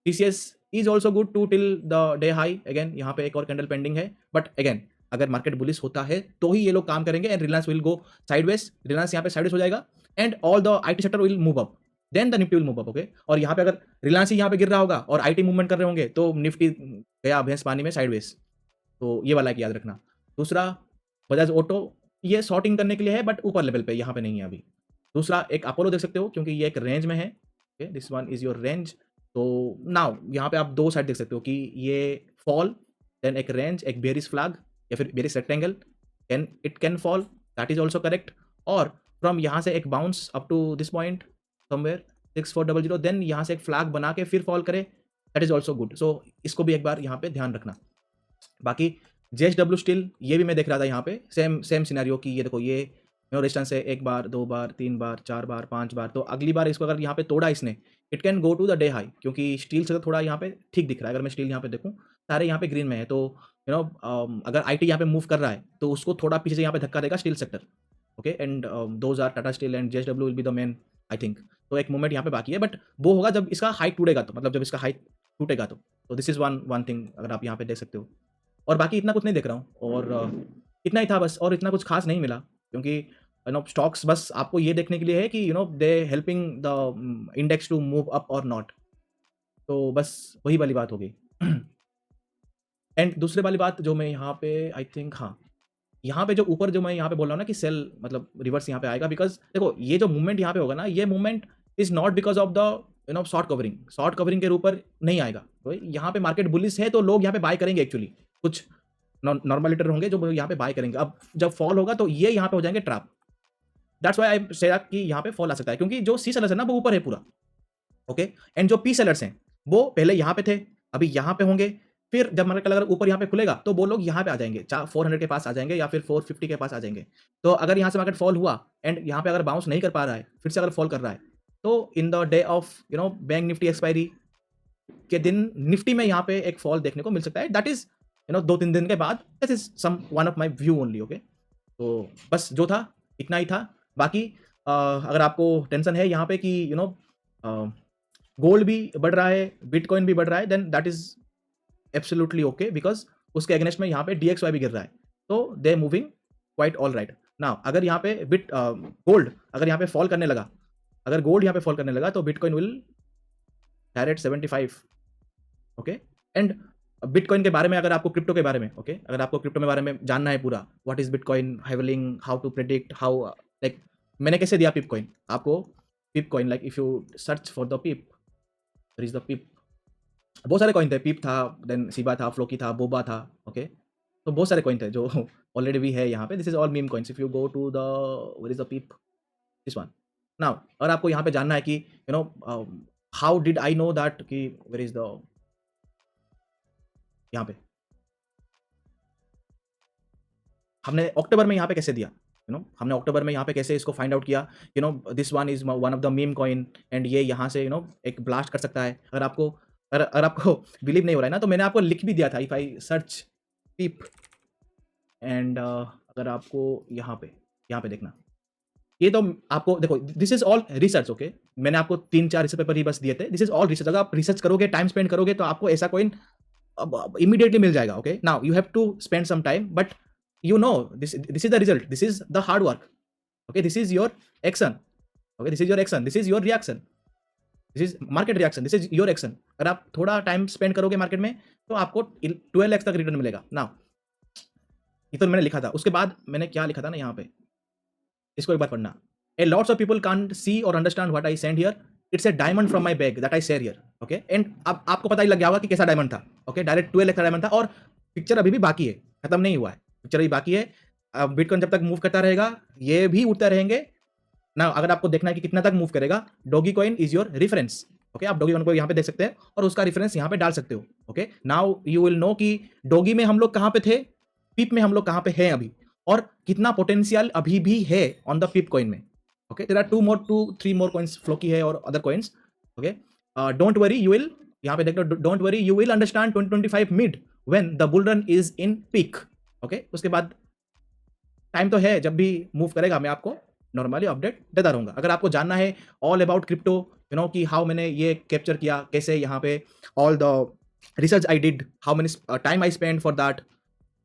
TCS is also good to till the day high, again यहाँ पे एक और कैंडल पेंडिंग है, बट अगेन अगर मार्केट बुलिश होता है तो ही ये लोग काम करेंगे and Reliance will go sideways, Reliance यहाँ पे साइडवेज हो जाएगा and all the IT sector will move up, then the Nifty will move up, okay. और यहाँ पे अगर रिलायंस ही यहाँ पे गिर रहा होगा और आईटी मूवमेंट कर रहे होंगे तो निफ्टी गया भैंस पानी में साइडवेज, तो ये वाला एक याद रखना। दूसरा बजाज ऑटो, ये शॉर्टिंग करने के लिए है बट ऊपर लेवल पे, यहाँ पे नहीं है अभी। दूसरा एक अपोलो देख सकते हो क्योंकि ये एक रेंज में है, okay, this one is your range. तो नाउ यहाँ पे आप दो साइड देख सकते हो कि ये फॉल, देन एक रेंज, एक बेरिश फ्लैग या फिर bearish rectangle, can it can fall, that is also correct. और फ्रॉम यहाँ से एक bounce up to this point somewhere 6400, then यहाँ से एक फ्लैग बना के फिर फॉल करे, that is also good. So इसको भी एक बार यहाँ पे ध्यान रखना। बाकी JSW स्टील, ये भी मैं देख रहा था यहाँ पे सेम सेम सिनेरियो की, ये देखो ये रेजिस्टेंस है, एक बार, दो बार, तीन बार, चार बार, पांच बार, तो अगली बार इसको अगर यहाँ पे तोड़ा इसने, it can go to the day high, क्योंकि स्टील से तो थोड़ा यहाँ पे ठीक दिख रहा है। अगर मैं स्टील यहाँ पे देखूँ सारे यहाँ पे ग्रीन में है, तो अगर IT यहाँ पे मूव कर रहा है तो उसको थोड़ा पीछे से यहाँ पे धक्का देगा steel sector, okay. And those are Tata Steel and JSW will be the main, I think. तो एक मूवमेंट यहाँ पे बाकी है, बट वो होगा जब इसका हाइट टूटेगा, तो मतलब जब इसका हाइट टूटेगा तो दिस इज वन थिंग अगर आप यहाँ पे देख सकते हो। और बाकी इतना कुछ नहीं देख रहा हूँ, और इतना ही था बस, और इतना कुछ खास नहीं मिला, क्योंकि स्टॉक्स बस आपको ये देखने के लिए है कि they helping the index to move up और नॉट, तो बस वही वाली बात हो गई। एंड दूसरे वाली बात जो मैं यहाँ पे आई थिंक, हाँ, यहाँ पे जो ऊपर जो मैं यहाँ पे बोल रहा हूँ ना कि सेल मतलब रिवर्स यहाँ पे आएगा, बिकॉज देखो ये जो मूवमेंट यहाँ पे होगा ना, ये movement is not because of the short covering के ऊपर नहीं आएगा। तो यहाँ पे मार्केट बुलिश है तो लोग यहाँ पे बाय करेंगे, एक्चुअली कुछ नॉर्मल लीटर होंगे जो यहाँ पे बाय करेंगे। अब जब फॉल होगा तो ये यहाँ पे हो जाएंगे ट्रैप, दैट्स व्हाई आई से कि यहाँ पे फॉल आ सकता है, क्योंकि जो सी सेलर्स है ना वो ऊपर है पूरा, ओके। एंड जो पी सेलर्स हैं वो पहले यहाँ पे थे, अभी यहाँ पे होंगे, फिर जब मार्केट अगर ऊपर यहाँ पे खुलेगा तो वो लोग यहाँ पे आ जाएंगे, 400 के पास आ जाएंगे या फिर 450 के पास आ जाएंगे। तो अगर यहाँ से मार्केट फॉल हुआ एंड यहाँ पे अगर बाउंस नहीं कर पा रहा है, फिर से अगर फॉल कर रहा है, तो in the day of bank Nifty expiry के दिन निफ्टी में यहाँ पे एक फॉल देखने को मिल सकता है, दैट इज 2-3 दिन के बाद, this is some one of my view only, okay. तो बस जो था इतना ही था। बाकी अगर आपको टेंशन है यहाँ पे कि गोल्ड भी बढ़ रहा है, बिटकॉइन भी बढ़ रहा है, then that is absolutely okay, because उसके अगेंस्ट में यहाँ पे DXY भी गिर रहा है, तो they moving quite all right. Now अगर यहाँ पे गोल्ड अगर यहाँ पे फॉल करने लगा, अगर गोल्ड यहाँ पे फॉल करने लगा तो bitcoin will direct 75, okay. And bitcoin के बारे में, अगर आपको क्रिप्टो के बारे में, ओके, अगर आपको क्रिप्टो के बारे में जानना है पूरा, what is bitcoin halving, how to predict, how like मैंने कैसे दिया पिप कॉइन आपको, pip coin, like if you search for the pip, there is the pip, बहुत सारे कॉइन थे, पिप था, देन सीबा था, फ्लोकी था, बोबा था, ओके। तो बहुत सारे कॉइन थे जो ऑलरेडी भी है यहाँ पे, this is all meme coins. If you go to the where is the pip, this one. Now अगर आपको यहाँ पे जानना है कि how did I know that कि वेयर इज द, यहाँ पे हमने अक्टूबर में यहाँ पे कैसे दिया, हमने अक्टूबर में यहाँ पे कैसे इसको फाइंड आउट किया, this one is one of the meme coin, and ये यहाँ से एक ब्लास्ट कर सकता है। अगर आपको बिलीव नहीं हो रहा है ना, तो मैंने आपको लिख भी दिया था, if I search peep and अगर आपको यहाँ पे देखना, ये तो आपको देखो, this is all research, okay. मैंने आपको 3-4 रिसर्च पेपर ही बस दिए थे, दिस इज ऑल रिसर्च। अगर आप रिसर्च करोगे, टाइम स्पेंड करोगे, तो आपको ऐसा कॉइन इमीडिएटली मिल जाएगा, okay. Now you have to spend some time, but this is the result, this is the hard work, okay, this is your action, okay, this is your action, this is your reaction, this is market reaction, this is your action। अगर आप थोड़ा time spend करोगे market में तो आपको 12x तक return मिलेगा। Now ये तो मैंने लिखा था, उसके बाद मैंने क्या लिखा था ना यहाँ पे, इसको एक बार पढ़ना। A lots of people can't see or understand what I send here, it's a diamond from my bag that I share here, okay। And अब आपको पता ही लग गया होगा कि कैसा डायमंड था, ओके, डायरेक्ट 12x का डायमंड था, और पिक्चर अभी भी बाकी है, खत्म नहीं हुआ है, पिक्चर अभी बाकी है। बिटकॉइन जब तक मूव करता रहेगा, ये भी उठते रहेंगे ना। अगर आपको देखना है कि कितना तक मूव करेगा, doggy coin is your reference, okay. आप डॉगी कॉइन को यहाँ पे देख सकते हैं और उसका रेफरेंस यहाँ पे डाल सकते हो, okay. Now you will know कि डॉगी में हम लोग कहाँ पे थे, पिप में हम लोग कहाँ पे हैं अभी, और कितना पोटेंशियल अभी भी है ऑन द पिप कॉइन में, okay. There are 2-3 more coins, Floki है और other coins, okay. Don't worry, you will, यहाँ पे देख लो, don't worry, you will understand 2025 mid when the bull run is in peak, okay. उसके बाद time तो है, जब भी मूव करेगा मैं आपको नॉर्मली अपडेट देता रहूंगा। अगर आपको जानना है all about crypto, you know कि हाउ मैंने ये कैप्चर किया, कैसे यहाँ पे all the research I did, how many time I spend for that.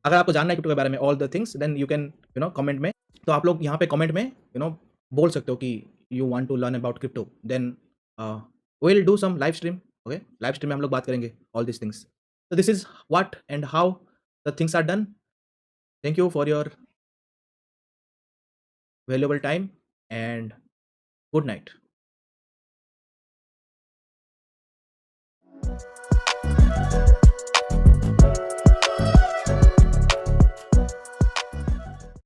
अगर आपको जानना है क्रिप्टो के बारे में all the things, then you can you know comment में, तो आप लोग यहाँ पे कमेंट में यू नो बोल सकते हो कि you want to learn about crypto, then will do some live stream. Okay, live stream में हम लोग बात करेंगे all this things. So this is what and how the things are done. Thank you for your valuable time and good night.